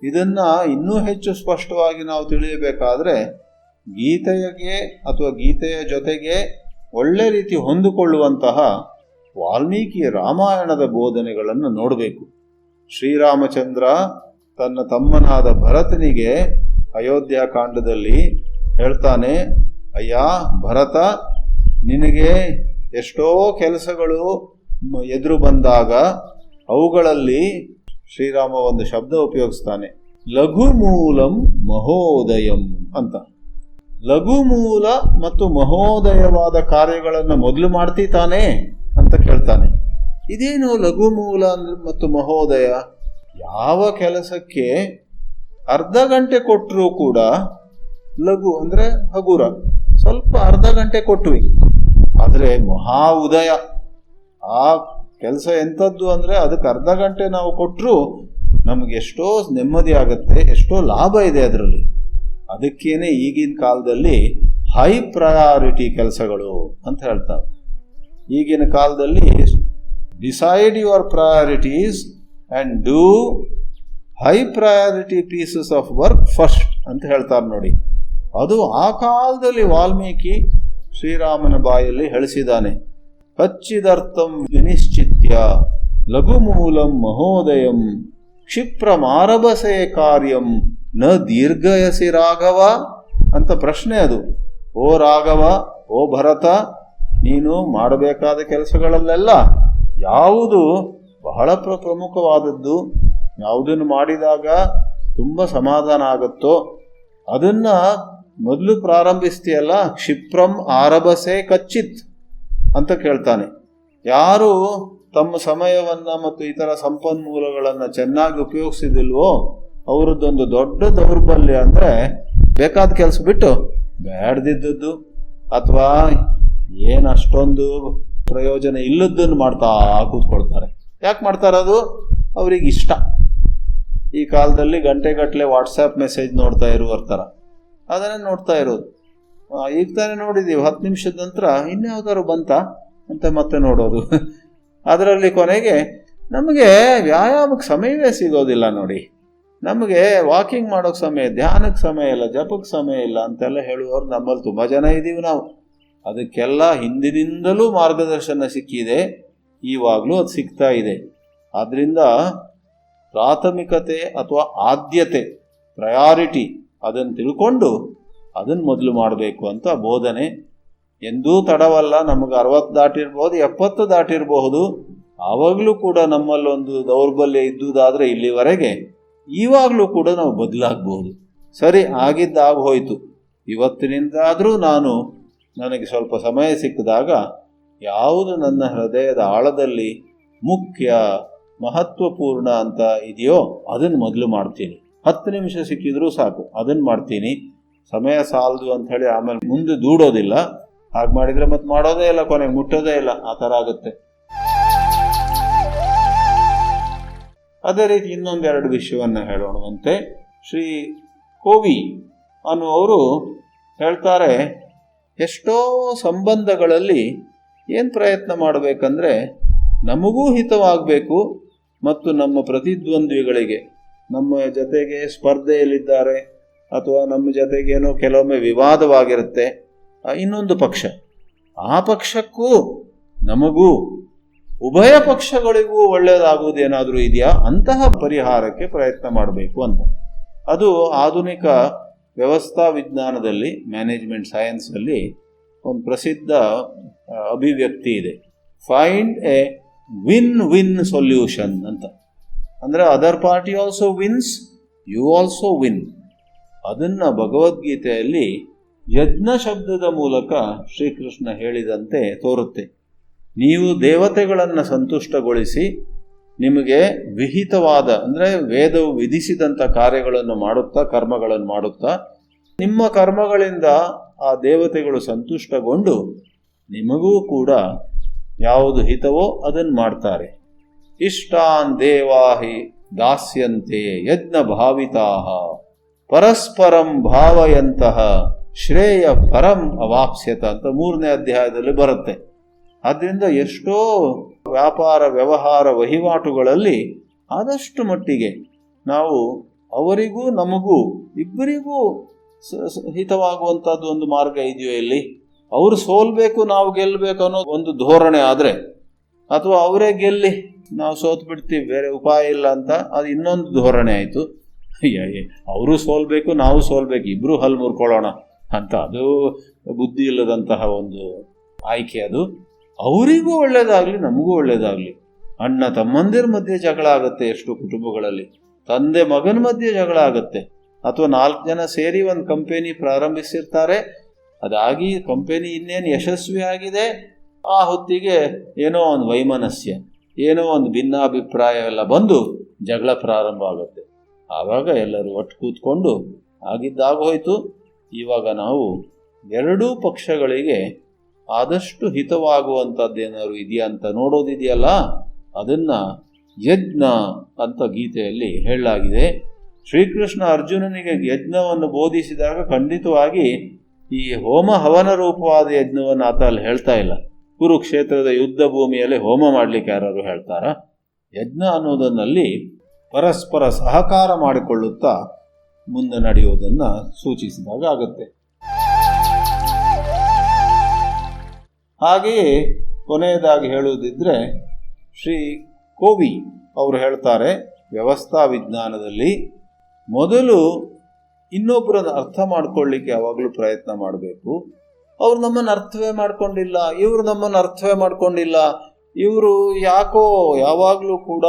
ಇದನ್ನು ಇನ್ನೂ ಹೆಚ್ಚು ಸ್ಪಷ್ಟವಾಗಿ ನಾವು ತಿಳಿಯಬೇಕಾದ್ರೆ ಗೀತೆಗೆ ಅಥವಾ ಗೀತೆಯ ಜೊತೆಗೆ ಒಳ್ಳೆ ರೀತಿ ಹೊಂದಿಕೊಳ್ಳುವಂತಹ ವಾಲ್ಮೀಕಿ ರಾಮಾಯಣದ ಬೋಧನೆಗಳನ್ನು ನೋಡಬೇಕು. ಶ್ರೀರಾಮಚಂದ್ರ ತನ್ನ ತಮ್ಮನಾದ ಭರತನಿಗೆ ಅಯೋಧ್ಯಾಕಾಂಡದಲ್ಲಿ ಹೇಳ್ತಾನೆ, ಅಯ್ಯ ಭರತ, ನಿನಗೆ ಎಷ್ಟೋ ಕೆಲಸಗಳು ಎದುರು ಬಂದಾಗ ಅವುಗಳಲ್ಲಿ ಶ್ರೀರಾಮ ಒಂದು ಶಬ್ದ ಉಪಯೋಗಿಸ್ತಾನೆ, ಲಘು ಮೂಲಂ ಮಹೋದಯಂ ಅಂತ. ಲಘು ಮೂಲ ಮತ್ತು ಮಹೋದಯವಾದ ಕಾರ್ಯಗಳನ್ನು ಮೊದಲು ಮಾಡ್ತೀತಾನೆ ಅಂತ ಕೇಳ್ತಾನೆ. ಇದೇನು ಲಘು ಮೂಲ ಮತ್ತು ಮಹೋದಯ? ಯಾವ ಕೆಲಸಕ್ಕೆ ಅರ್ಧ ಗಂಟೆ ಕೊಟ್ಟರೂ ಕೂಡ ಲಘು ಅಂದರೆ ಹಗುರ, ಸ್ವಲ್ಪ ಅರ್ಧ ಗಂಟೆ ಕೊಟ್ವಿ. ಆದರೆ ಮಹಾ ಉದಯ, ಆ ಕೆಲಸ ಎಂಥದ್ದು ಅಂದರೆ ಅದಕ್ಕೆ ಅರ್ಧ ಗಂಟೆ ನಾವು ಕೊಟ್ಟರೂ ನಮಗೆ ಎಷ್ಟೋ ನೆಮ್ಮದಿ ಆಗುತ್ತೆ, ಎಷ್ಟೋ ಲಾಭ ಇದೆ ಅದರಲ್ಲಿ. ಅದಕ್ಕೇನೆ ಈಗಿನ ಕಾಲದಲ್ಲಿ ಹೈ ಪ್ರಯಾರಿಟಿ ಕೆಲಸಗಳು ಅಂತ ಹೇಳ್ತಾರೆ. ಈಗಿನ ಕಾಲದಲ್ಲಿ decide your priorities and do high priority pieces of work first ಅಂತ ಹೇಳ್ತಾರೆ ನೋಡಿ. ಅದು ಆ ಕಾಲದಲ್ಲಿ ವಾಲ್ಮೀಕಿ ಶ್ರೀರಾಮನ ಬಾಯಲ್ಲಿ ಹೇಳಿಸಿದ್ದಾನೆ. ಕಚ್ಚಿದರ್ಥಂ ವಿನಿಶ್ಚಿತ್ಯ ಲಘುಮೂಲಂ ಮಹೋದಯಂ ಕ್ಷಿಪ್ರಮಾರಭಸೆ ಕಾರ್ಯಂ ನ ದೀರ್ಘಯಸಿ ರಾಘವ ಅಂತ ಪ್ರಶ್ನೆ ಅದು. ಓ ರಾಘವ, ಓ ಭರತ, ನೀನು ಮಾಡಬೇಕಾದ ಕೆಲಸಗಳಲ್ಲೆಲ್ಲ ಯಾವುದು ಬಹಳ ಪ್ರಮುಖವಾದದ್ದು, ಯಾವುದನ್ನು ಮಾಡಿದಾಗ ತುಂಬ ಸಮಾಧಾನ ಆಗುತ್ತೋ ಅದನ್ನು ಮೊದಲು ಪ್ರಾರಂಭಿಸ್ತೀಯಲ್ಲ. ಕ್ಷಿಪ್ರಂ ಆರಭಸೆ ಕಚ್ಚಿತ್ ಅಂತ ಕೇಳ್ತಾನೆ. ಯಾರು ತಮ್ಮ ಸಮಯವನ್ನು ಮತ್ತು ಇತರ ಸಂಪನ್ಮೂಲಗಳನ್ನು ಚೆನ್ನಾಗಿ ಉಪಯೋಗಿಸಿದಿಲ್ವೋ ಅವರದ್ದೊಂದು ದೊಡ್ಡ ದೌರ್ಬಲ್ಯ ಅಂದರೆ ಬೇಕಾದ ಕೆಲಸ ಬಿಟ್ಟು ಬೇಡದಿದ್ದದ್ದು ಅಥವಾ ಏನು ಅಷ್ಟೊಂದು ಪ್ರಯೋಜನ ಇಲ್ಲದನ್ನು ಮಾಡ್ತಾ ಕೂತ್ಕೊಳ್ತಾರೆ. ಯಾಕೆ ಮಾಡ್ತಾರೆ? ಅದು ಅವ್ರಿಗೆ ಇಷ್ಟ. ಈ ಕಾಲದಲ್ಲಿ ಗಂಟೆಗಟ್ಟಲೆ ವಾಟ್ಸಪ್ ಮೆಸೇಜ್ ನೋಡ್ತಾ ಇರುವರ ಥರ ಅದನ್ನೇ ನೋಡ್ತಾ ಇರೋದು. ಈಗ ತಾನೇ ನೋಡಿದ್ದೀವಿ, 10 ನಿಮಿಷದ ನಂತರ ಇನ್ಯಾವುದಾದ್ರು ಬಂತಾ ಅಂತ ಮತ್ತೆ ನೋಡೋದು. ಅದರಲ್ಲಿ ಕೊನೆಗೆ ನಮಗೆ ವ್ಯಾಯಾಮಕ್ಕೆ ಸಮಯವೇ ಸಿಗೋದಿಲ್ಲ ನೋಡಿ. ನಮಗೆ ವಾಕಿಂಗ್ ಮಾಡೋಕ್ಕೆ ಸಮಯ, ಧ್ಯಾನಕ್ಕೆ ಸಮಯ ಇಲ್ಲ, ಜಪಕ್ಕೆ ಸಮಯ ಇಲ್ಲ ಅಂತೆಲ್ಲ ಹೇಳುವವರು ನಮ್ಮಲ್ಲಿ ತುಂಬ ಜನ ಇದ್ದೀವಿ ನಾವು. ಅದಕ್ಕೆಲ್ಲ ಹಿಂದಿನಿಂದಲೂ ಮಾರ್ಗದರ್ಶನ ಸಿಕ್ಕಿದೆ, ಈವಾಗಲೂ ಅದು ಸಿಗ್ತಾ ಇದೆ. ಆದ್ದರಿಂದ ಪ್ರಾಥಮಿಕತೆ ಅಥವಾ ಆದ್ಯತೆ, ಪ್ರಯಾರಿಟಿ ಅದನ್ನು ತಿಳ್ಕೊಂಡು ಅದನ್ನು ಮೊದಲು ಮಾಡಬೇಕು ಅಂತ ಬೋಧನೆ. ಎಂದೂ ತಡವಲ್ಲ. ನಮಗೆ 60 ದಾಟಿರ್ಬೋದು, 70 ದಾಟಿರಬಹುದು. ಆವಾಗಲೂ ಕೂಡ ನಮ್ಮಲ್ಲೊಂದು ದೌರ್ಬಲ್ಯ ಇದ್ದುದಾದರೆ ಇಲ್ಲಿವರೆಗೆ ಈವಾಗಲೂ ಕೂಡ ನಾವು ಬದಲಾಗಬಹುದು. ಸರಿ, ಆಗಿದ್ದಾಗಿ ಹೋಯಿತು. ಇವತ್ತಿನಿಂದಾದರೂ ನನಗೆ ಸ್ವಲ್ಪ ಸಮಯ ಸಿಕ್ಕಿದಾಗ ಯಾವುದು ನನ್ನ ಹೃದಯದ ಆಳದಲ್ಲಿ ಮುಖ್ಯ ಮಹತ್ವಪೂರ್ಣ ಅಂತ ಇದೆಯೋ ಅದನ್ನು ಮೊದಲು ಮಾಡ್ತೀನಿ. 10 ನಿಮಿಷ ಸಿಕ್ಕಿದ್ರೂ ಸಾಕು, ಅದನ್ನು ಮಾಡ್ತೀನಿ. ಸಮಯ ಸಾಲದು ಅಂಥೇಳಿ ಆಮೇಲೆ ಮುಂದೆ ದೂಡೋದಿಲ್ಲ. ಹಾಗೆ ಮಾಡಿದರೆ ಮತ್ತೆ ಮಾಡೋದೇ ಇಲ್ಲ, ಕೊನೆಗೆ ಮುಟ್ಟೋದೇ ಇಲ್ಲ, ಆ ಥರ ಆಗುತ್ತೆ. ಅದೇ ರೀತಿ ಇನ್ನೊಂದೆರಡು ವಿಷಯವನ್ನು ಹೇಳೋಣವಂತೆ. ಶ್ರೀ ಕೋವಿ ಅನ್ನುವರು ಹೇಳ್ತಾರೆ, ಎಷ್ಟೋ ಸಂಬಂಧಗಳಲ್ಲಿ ಏನು ಪ್ರಯತ್ನ ಮಾಡಬೇಕಂದ್ರೆ ನಮಗೂ ಹಿತವಾಗಬೇಕು ಮತ್ತು ನಮ್ಮ ಪ್ರತಿದ್ವಂದ್ವಿಗಳಿಗೆ, ನಮ್ಮ ಜೊತೆಗೆ ಸ್ಪರ್ಧೆಯಲ್ಲಿದ್ದಾರೆ ಅಥವಾ ನಮ್ಮ ಜೊತೆಗೇನೋ ಕೆಲವೊಮ್ಮೆ ವಿವಾದವಾಗಿರುತ್ತೆ ಇನ್ನೊಂದು ಪಕ್ಷ, ಆ ಪಕ್ಷಕ್ಕೂ ನಮಗೂ ಉಭಯ ಪಕ್ಷಗಳಿಗೂ ಒಳ್ಳೆಯದಾಗುವುದೇನಾದರೂ ಇದೆಯಾ, ಅಂತಹ ಪರಿಹಾರಕ್ಕೆ ಪ್ರಯತ್ನ ಮಾಡಬೇಕು ಅಂತ. ಅದು ಆಧುನಿಕ ವ್ಯವಸ್ಥಾ ವಿಜ್ಞಾನದಲ್ಲಿ, ಮ್ಯಾನೇಜ್ಮೆಂಟ್ ಸೈನ್ಸಲ್ಲಿ ಒಂದು ಪ್ರಸಿದ್ಧ ಅಭಿವ್ಯಕ್ತಿ ಇದೆ, find a win win solution ಅಂತ. ಅಂದರೆ other party also wins, you also win. ಅದನ್ನು ಭಗವದ್ಗೀತೆಯಲ್ಲಿ ಯಜ್ಞ ಶಬ್ದದ ಮೂಲಕ ಶ್ರೀಕೃಷ್ಣ ಹೇಳಿದಂತೆ ತೋರುತ್ತೆ. ನೀವು ದೇವತೆಗಳನ್ನು ಸಂತುಷ್ಟಗೊಳಿಸಿ ನಿಮಗೆ ವಿಹಿತವಾದ ಅಂದರೆ ವೇದವು ವಿಧಿಸಿದಂಥ ಕಾರ್ಯಗಳನ್ನು ಮಾಡುತ್ತಾ ಕರ್ಮಗಳನ್ನು ಮಾಡುತ್ತಾ ನಿಮ್ಮ ಕರ್ಮಗಳಿಂದ ಆ ದೇವತೆಗಳು ಸಂತುಷ್ಟಗೊಂಡು ನಿಮಗೂ ಕೂಡ ಯಾವುದು ಹಿತವೋ ಅದನ್ನು ಮಾಡ್ತಾರೆ. ಇಷ್ಟಾನ್ ದೇವಾಹಿ ದಾಸ್ಯಂತೆ ಯಜ್ಞ ಭಾವಿತಾಹ ಪರಸ್ಪರಂ ಭಾವಯಂತಹ ಶ್ರೇಯ ಪರಂ ಅವಾಪ್ಸ್ಯತ ಅಂತ 3ನೇ ಅಧ್ಯಾಯದಲ್ಲಿ ಬರುತ್ತೆ. ಆದ್ದರಿಂದ ಎಷ್ಟೋ ವ್ಯಾಪಾರ ವ್ಯವಹಾರ ವಹಿವಾಟುಗಳಲ್ಲಿ ಆದಷ್ಟು ಮಟ್ಟಿಗೆ ನಾವು ಅವರಿಗೂ ನಮಗೂ ಇಬ್ಬರಿಗೂ ಹಿತವಾಗುವಂಥದ್ದು ಒಂದು ಮಾರ್ಗ ಇದೆಯೋ ಇಲ್ಲಿ. ಅವರು ಸೋಲ್ಬೇಕು ನಾವು ಗೆಲ್ಲಬೇಕು ಅನ್ನೋ ಒಂದು ಧೋರಣೆ ಆದರೆ, ಅಥವಾ ಅವರೇ ಗೆಲ್ಲಿ ನಾವು ಸೋತು ಬಿಡ್ತೀವಿ ಬೇರೆ ಉಪಾಯ ಇಲ್ಲ ಅಂತ ಅದು ಇನ್ನೊಂದು ಧೋರಣೆ ಆಯಿತು. ಅವರು ಸೋಲ್ಬೇಕು ನಾವು ಸೋಲ್ಬೇಕು ಇಬ್ಬರು ಹಲ್ಲು ಮುರ್ಕೊಳ್ಳೋಣ ಅಂತ ಅದು ಬುದ್ಧಿ ಇಲ್ಲದಂತಹ ಒಂದು ಆಯ್ಕೆ. ಅದು ಅವರಿಗೂ ಒಳ್ಳೇದಾಗಲಿ ನಮಗೂ ಒಳ್ಳೇದಾಗಲಿ. ಅಣ್ಣ ತಮ್ಮಂದಿರ ಮಧ್ಯೆ ಜಗಳ ಆಗುತ್ತೆ ಎಷ್ಟು ಕುಟುಂಬಗಳಲ್ಲಿ, ತಂದೆ ಮಗನ ಮಧ್ಯೆ ಜಗಳ ಆಗುತ್ತೆ, ಅಥವಾ 4 ಜನ ಸೇರಿ ಒಂದು ಕಂಪೆನಿ ಪ್ರಾರಂಭಿಸಿರ್ತಾರೆ, ಅದಾಗಿ ಕಂಪೆನಿ ಇನ್ನೇನು ಯಶಸ್ವಿ ಆಗಿದೆ, ಆ ಹೊತ್ತಿಗೆ ಏನೋ ಒಂದು ವೈಮನಸ್ಯ, ಏನೋ ಒಂದು ಭಿನ್ನಾಭಿಪ್ರಾಯ ಎಲ್ಲ ಬಂದು ಜಗಳ ಪ್ರಾರಂಭ ಆಗುತ್ತೆ. ಆವಾಗ ಎಲ್ಲರೂ ಒಟ್ಟು ಕೂತ್ಕೊಂಡು ಆಗಿದ್ದಾಗೋಯ್ತು, ಇವಾಗ ನಾವು ಎರಡೂ ಪಕ್ಷಗಳಿಗೆ ಆದಷ್ಟು ಹಿತವಾಗುವಂಥದ್ದೇನಾದ್ರು ಇದೆಯಾ ಅಂತ ನೋಡೋದಿದೆಯಲ್ಲ, ಅದನ್ನು ಯಜ್ಞ ಅಂತ ಗೀತೆಯಲ್ಲಿ ಹೇಳಲಾಗಿದೆ. ಶ್ರೀಕೃಷ್ಣ ಅರ್ಜುನನಿಗೆ ಯಜ್ಞವನ್ನು ಬೋಧಿಸಿದಾಗ ಖಂಡಿತವಾಗಿ ಈ ಹೋಮ ಹವನ ರೂಪವಾದ ಯಜ್ಞವನ್ನು ಆತ ಅಲ್ಲಿ ಹೇಳ್ತಾ ಇಲ್ಲ. ಕುರುಕ್ಷೇತ್ರದ ಯುದ್ಧ ಭೂಮಿಯಲ್ಲಿ ಹೋಮ ಮಾಡಲಿಕ್ಕೆ ಯಾರು ಹೇಳ್ತಾರ? ಯಜ್ಞ ಅನ್ನೋದನ್ನಲ್ಲಿ ಪರಸ್ಪರ ಸಹಕಾರ ಮಾಡಿಕೊಳ್ಳುತ್ತಾ ಮುಂದೆ ನಡೆಯುವುದನ್ನು ಸೂಚಿಸಿದಾಗ ಆಗುತ್ತೆ. ಹಾಗೆಯೇ ಕೊನೆಯದಾಗಿ ಹೇಳುವುದಿದ್ರೆ ಶ್ರೀ ಕೋವಿ ಅವರು ಹೇಳ್ತಾರೆ, ವ್ಯವಸ್ಥಾ ವಿಜ್ಞಾನದಲ್ಲಿ ಮೊದಲು ಇನ್ನೊಬ್ಬರನ್ನು ಅರ್ಥ ಮಾಡ್ಕೊಳ್ಳಿಕ್ಕೆ ಯಾವಾಗಲೂ ಪ್ರಯತ್ನ ಮಾಡಬೇಕು. ಅವ್ರು ನಮ್ಮನ್ನು ಅರ್ಥವೇ ಮಾಡ್ಕೊಂಡಿಲ್ಲ, ಇವರು ನಮ್ಮನ್ನು ಅರ್ಥವೇ ಮಾಡ್ಕೊಂಡಿಲ್ಲ, ಇವರು ಯಾಕೋ ಯಾವಾಗಲೂ ಕೂಡ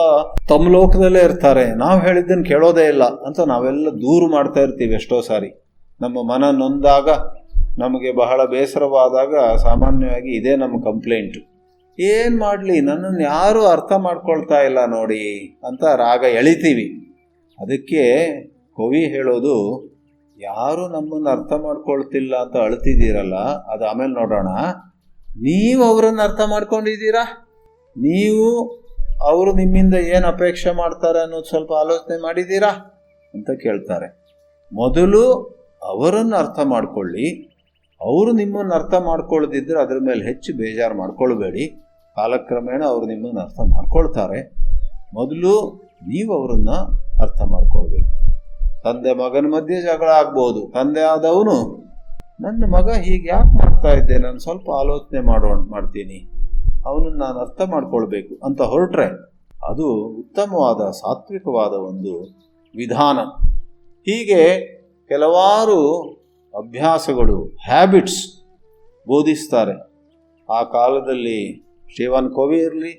ತಮ್ಮ ಲೋಕದಲ್ಲೇ ಇರ್ತಾರೆ, ನಾವು ಹೇಳಿದ್ದನ್ನು ಕೇಳೋದೇ ಇಲ್ಲ ಅಂತ ನಾವೆಲ್ಲ ದೂರು ಮಾಡ್ತಾ ಇರ್ತೀವಿ. ಎಷ್ಟೋ ಸಾರಿ ನಮ್ಮ ಮನ ನೊಂದಾಗ, ನಮಗೆ ಬಹಳ ಬೇಸರವಾದಾಗ ಸಾಮಾನ್ಯವಾಗಿ ಇದೇ ನಮ್ಮ ಕಂಪ್ಲೇಂಟು. ಏನು ಮಾಡಲಿ, ನನ್ನನ್ನು ಯಾರೂ ಅರ್ಥ ಮಾಡ್ಕೊಳ್ತಾ ಇಲ್ಲ ನೋಡಿ ಅಂತ ರಾಗ ಎಳಿತೀವಿ. ಅದಕ್ಕೆ ಕವಿ ಹೇಳೋದು, ಯಾರು ನಮ್ಮನ್ನು ಅರ್ಥ ಮಾಡ್ಕೊಳ್ತಿಲ್ಲ ಅಂತ ಅಳ್ತಿದ್ದೀರಲ್ಲ, ಅದು ಆಮೇಲೆ ನೋಡೋಣ, ನೀವು ಅವರನ್ನು ಅರ್ಥ ಮಾಡ್ಕೊಂಡಿದ್ದೀರಾ? ನೀವು ಅವರು ನಿಮ್ಮಿಂದ ಏನು ಅಪೇಕ್ಷೆ ಮಾಡ್ತಾರೆ ಅನ್ನೋದು ಸ್ವಲ್ಪ ಆಲೋಚನೆ ಮಾಡಿದ್ದೀರಾ ಅಂತ ಕೇಳ್ತಾರೆ. ಮೊದಲು ಅವರನ್ನು ಅರ್ಥ ಮಾಡ್ಕೊಳ್ಳಿ, ಅವರು ನಿಮ್ಮನ್ನು ಅರ್ಥ ಮಾಡ್ಕೊಳ್ಳದಿದ್ದರೆ ಅದರ ಮೇಲೆ ಹೆಚ್ಚು ಬೇಜಾರು ಮಾಡ್ಕೊಳ್ಬೇಡಿ. ಕಾಲಕ್ರಮೇಣ ಅವರು ನಿಮ್ಮನ್ನು ಅರ್ಥ ಮಾಡ್ಕೊಳ್ತಾರೆ. ಮೊದಲು ನೀವು ಅವರನ್ನು ಅರ್ಥ ಮಾಡ್ಕೊಳ್ಬೇಕು. ತಂದೆ ಮಗನ ಮಧ್ಯೆ ಜಗಳ ಆಗ್ಬೋದು. ತಂದೆ ಆದವನು ನನ್ನ ಮಗ ಹೀಗೆ ಯಾಕೆ ಮಾಡ್ತಾ ಇದ್ದೆ, ನಾನು ಸ್ವಲ್ಪ ಆಲೋಚನೆ ಮಾಡ್ತೀನಿ, ಅವನನ್ನು ನಾನು ಅರ್ಥ ಮಾಡ್ಕೊಳ್ಬೇಕು ಅಂತ ಹೊರಟ್ರೆ ಅದು ಉತ್ತಮವಾದ ಸಾತ್ವಿಕವಾದ ಒಂದು ವಿಧಾನ. ಹೀಗೆ ಕೆಲವಾರು ಅಭ್ಯಾಸಗಳು, ಹ್ಯಾಬಿಟ್ಸ್ ಬೋಧಿಸ್ತಾರೆ. ಆ ಕಾಲದಲ್ಲಿ ಸ್ಟೀವನ್ ಕೋವಿ ಇರಲಿ,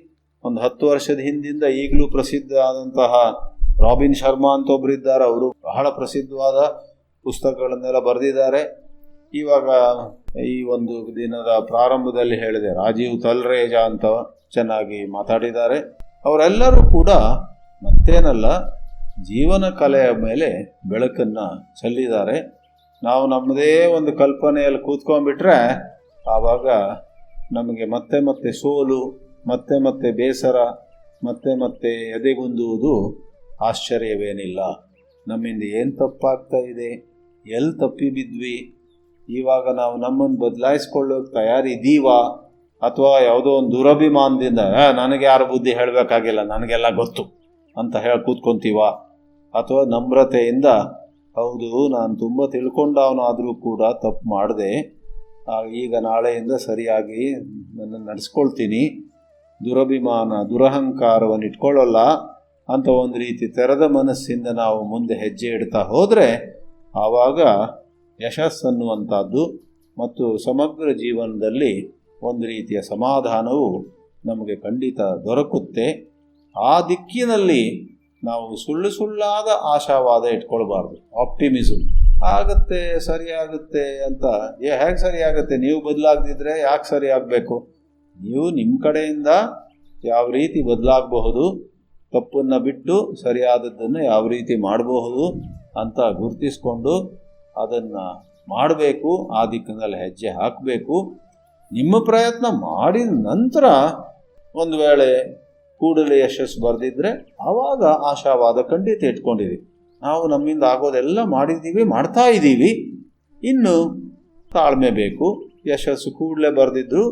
ಒಂದು 10 ವರ್ಷದ ಹಿಂದಿಂದ ಈಗಲೂ ಪ್ರಸಿದ್ಧ ಆದಂತಹ ರಾಬಿನ್ ಶರ್ಮಾ ಅಂತ ಒಬ್ಬರಿದ್ದಾರೆ. ಅವರು ಬಹಳ ಪ್ರಸಿದ್ಧವಾದ ಪುಸ್ತಕಗಳನ್ನೆಲ್ಲ ಬರೆದಿದ್ದಾರೆ. ಇವಾಗ ಈ ಒಂದು ದಿನದ ಪ್ರಾರಂಭದಲ್ಲಿ ಹೇಳಿದೆ, ರಾಜೀವ್ ತಲ್ರೇಜಾ ಅಂತ ಚೆನ್ನಾಗಿ ಮಾತಾಡಿದ್ದಾರೆ. ಅವರೆಲ್ಲರೂ ಕೂಡ ಮತ್ತೇನಲ್ಲ, ಜೀವನ ಕಲೆಯ ಮೇಲೆ ಬೆಳಕನ್ನು ಚೆಲ್ಲಿದ್ದಾರೆ. ನಾವು ನಮ್ಮದೇ ಒಂದು ಕಲ್ಪನೆಯಲ್ಲಿ ಕೂತ್ಕೊಂಡ್ಬಿಟ್ರೆ ಆವಾಗ ನಮಗೆ ಮತ್ತೆ ಮತ್ತೆ ಸೋಲು, ಮತ್ತೆ ಮತ್ತೆ ಬೇಸರ, ಮತ್ತೆ ಮತ್ತೆ ಎದೆಗುಂದುವುದು ಆಶ್ಚರ್ಯವೇನಿಲ್ಲ. ನಮ್ಮಿಂದ ಏನು ತಪ್ಪಾಗ್ತಾ ಇದೆ, ಎಲ್ಲಿ ತಪ್ಪಿ ಬಿದ್ವಿ, ಇವಾಗ ನಾವು ನಮ್ಮನ್ನು ಬದಲಾಯಿಸ್ಕೊಳ್ಳೋಕೆ ತಯಾರಿದ್ದೀವಾ, ಅಥವಾ ಯಾವುದೋ ಒಂದು ದುರಭಿಮಾನದಿಂದ ನನಗೆ ಯಾರು ಬುದ್ಧಿ ಹೇಳಬೇಕಾಗಿಲ್ಲ, ನನಗೆಲ್ಲ ಗೊತ್ತು ಅಂತ ಹೇಳಿ ಕೂತ್ಕೊಂತೀವ, ಅಥವಾ ನಮ್ರತೆಯಿಂದ ಹೌದು ನಾನು ತುಂಬ ತಿಳ್ಕೊಂಡವನಾದರೂ ಕೂಡ ತಪ್ಪು ಮಾಡಿದೆ, ಈಗ ನಾಳೆಯಿಂದ ಸರಿಯಾಗಿ ನನ್ನನ್ನು ನಡೆಸ್ಕೊಳ್ತೀನಿ, ದುರಭಿಮಾನ ದುರಹಂಕಾರವನ್ನು ಇಟ್ಕೊಳ್ಳಲ್ಲ ಅಂತ ಒಂದು ರೀತಿ ತೆರೆದ ಮನಸ್ಸಿಂದ ನಾವು ಮುಂದೆ ಹೆಜ್ಜೆ ಇಡ್ತಾ ಹೋದರೆ ಆವಾಗ ಯಶಸ್ಸನ್ನುವಂಥದ್ದು ಮತ್ತು ಸಮಗ್ರ ಜೀವನದಲ್ಲಿ ಒಂದು ರೀತಿಯ ಸಮಾಧಾನವು ನಮಗೆ ಖಂಡಿತ ದೊರಕುತ್ತೆ. ಆ ದಿಕ್ಕಿನಲ್ಲಿ ನಾವು ಸುಳ್ಳಾದ ಆಶಾವಾದ ಇಟ್ಕೊಳ್ಬಾರ್ದು. ಆಪ್ಟಿಮಿಸಮ್ ಆಗುತ್ತೆ, ಸರಿಯಾಗುತ್ತೆ ಅಂತ. ಹೇಗೆ ಸರಿಯಾಗುತ್ತೆ? ನೀವು ಬದಲಾಗದಿದ್ದರೆ ಯಾಕೆ ಸರಿಯಾಗಬೇಕು? ನೀವು ನಿಮ್ಮ ಕಡೆಯಿಂದ ಯಾವ ರೀತಿ ಬದಲಾಗಬಹುದು, ತಪ್ಪನ್ನು ಬಿಟ್ಟು ಸರಿಯಾದದ್ದನ್ನು ಯಾವ ರೀತಿ ಮಾಡಬಹುದು ಅಂತ ಗುರುತಿಸ್ಕೊಂಡು ಅದನ್ನು ಮಾಡಬೇಕು, ಆ ದಿಕ್ಕಿನಲ್ಲಿ ಹೆಜ್ಜೆ ಹಾಕಬೇಕು. ನಿಮ್ಮ ಪ್ರಯತ್ನ ಮಾಡಿದ ನಂತರ ಒಂದು ವೇಳೆ ಕೂಡಲೇ ಯಶಸ್ಸು ಬರೆದಿದ್ದರೆ ಆವಾಗ ಆಶಾವಾದ ಖಂಡಿತ ಇಟ್ಕೊಂಡಿರಿ. ನಾವು ನಮ್ಮಿಂದ ಆಗೋದೆಲ್ಲ ಮಾಡಿದ್ದೀವಿ, ಮಾಡ್ತಾ ಇದ್ದೀವಿ, ಇನ್ನು ತಾಳ್ಮೆ ಬೇಕು. ಯಶಸ್ಸು ಕೂಡಲೇ ಬರೆದಿದ್ರು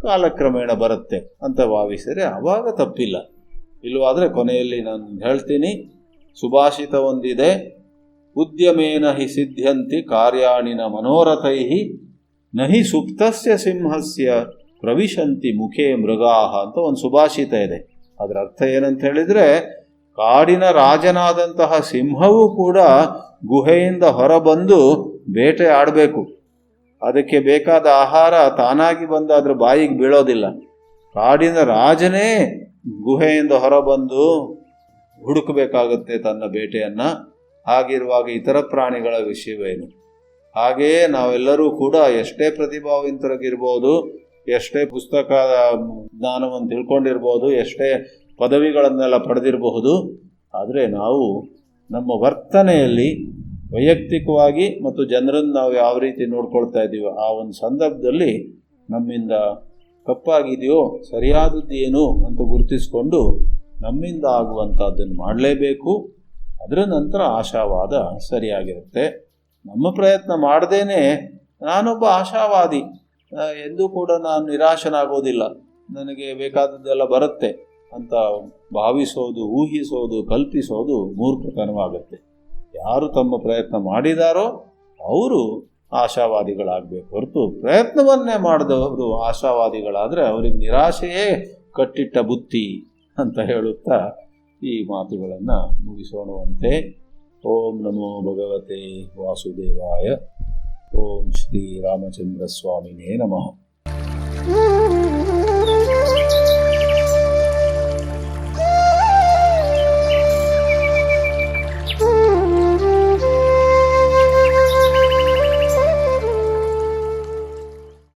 ಕಾಲಕ್ರಮೇಣ ಬರುತ್ತೆ ಅಂತ ಭಾವಿಸಿದರೆ ಆವಾಗ ತಪ್ಪಿಲ್ಲ. ಇಲ್ಲವಾದರೆ ಕೊನೆಯಲ್ಲಿ ನಾನು ಹೇಳ್ತೀನಿ, ಸುಭಾಷಿತ ಒಂದಿದೆ, ಉದ್ಯಮೇನ ಹಿ ಸಿದ್ಧ್ಯಂತಿ ಕಾರ್ಯಾಣಿನ ಮನೋರಥೈ ನಹಿ ಸುಪ್ತಸ್ಯ ಸಿಂಹಸ್ಯ ಪ್ರವಿಶಂತಿ ಮುಖೇ ಮೃಗಾಹ ಅಂತ ಒಂದು ಸುಭಾಷಿತ ಇದೆ. ಅದರ ಅರ್ಥ ಏನಂತ ಹೇಳಿದರೆ, ಕಾಡಿನ ರಾಜನಾದಂತಹ ಸಿಂಹವೂ ಕೂಡ ಗುಹೆಯಿಂದ ಹೊರಬಂದು ಬೇಟೆ ಆಡಬೇಕು. ಅದಕ್ಕೆ ಬೇಕಾದ ಆಹಾರ ತಾನಾಗಿ ಬಂದು ಅದರ ಬಾಯಿಗೆ ಬೀಳೋದಿಲ್ಲ. ಕಾಡಿನ ರಾಜನೇ ಗುಹೆಯಿಂದ ಹೊರಬಂದು ಹುಡುಕಬೇಕಾಗುತ್ತೆ ತನ್ನ ಬೇಟೆಯನ್ನು. ಹಾಗಿರುವಾಗ ಇತರ ಪ್ರಾಣಿಗಳ ವಿಷಯವೇನು? ಹಾಗೆಯೇ ನಾವೆಲ್ಲರೂ ಕೂಡ ಎಷ್ಟೇ ಪ್ರತಿಭಾವಂತರಾಗಿರ್ಬೋದು, ಎಷ್ಟೇ ಪುಸ್ತಕ ಜ್ಞಾನವನ್ನು ತಿಳ್ಕೊಂಡಿರ್ಬೋದು, ಎಷ್ಟೇ ಪದವಿಗಳನ್ನೆಲ್ಲ ಪಡೆದಿರಬಹುದು, ಆದರೆ ನಾವು ನಮ್ಮ ವರ್ತನೆಯಲ್ಲಿ ವೈಯಕ್ತಿಕವಾಗಿ ಮತ್ತು ಜನರನ್ನು ನಾವು ಯಾವ ರೀತಿ ನೋಡ್ಕೊಳ್ತಾ ಇದ್ದೀವೋ ಆ ಒಂದು ಸಂದರ್ಭದಲ್ಲಿ ನಮ್ಮಿಂದ ತಪ್ಪಾಗಿದೆಯೋ ಸರಿಯಾದದ್ದೇನು ಅಂತ ಗುರುತಿಸಿಕೊಂಡು ನಮ್ಮಿಂದ ಆಗುವಂಥದ್ದನ್ನು ಮಾಡಲೇಬೇಕು. ಅದರ ನಂತರ ಆಶಾವಾದ ಸರಿಯಾಗಿರುತ್ತೆ. ನಮ್ಮ ಪ್ರಯತ್ನ ಮಾಡದೇನೆ ನಾನೊಬ್ಬ ಆಶಾವಾದಿ, ಎಂದೂ ಕೂಡ ನಾನು ನಿರಾಶನಾಗೋದಿಲ್ಲ, ನನಗೆ ಬೇಕಾದದ್ದೆಲ್ಲ ಬರುತ್ತೆ ಅಂತ ಭಾವಿಸೋದು, ಊಹಿಸೋದು, ಕಲ್ಪಿಸೋದು ಮೂರ್ಖತನವಾಗುತ್ತೆ. ಯಾರು ತಮ್ಮ ಪ್ರಯತ್ನ ಮಾಡಿದಾರೋ ಅವರು ಆಶಾವಾದಿಗಳಾಗಬೇಕು ಹೊರತು ಪ್ರಯತ್ನವನ್ನೇ ಮಾಡಿದವರು ಆಶಾವಾದಿಗಳಾದರೆ ಅವರಿಗೆ ನಿರಾಶೆಯೇ ಕಟ್ಟಿಟ್ಟ ಬುತ್ತಿ ಅಂತ ಹೇಳುತ್ತಾ ಈ ಮಾತುಗಳನ್ನು ಮುಗಿಸೋಣವಂತೆ. ಓಂ ನಮೋ ಭಗವತೆ ವಾಸುದೇವಾಯ. ಓಂ ಶ್ರೀ ರಾಮಚಂದ್ರ ಸ್ವಾಮಿನೇ ನಮಃ.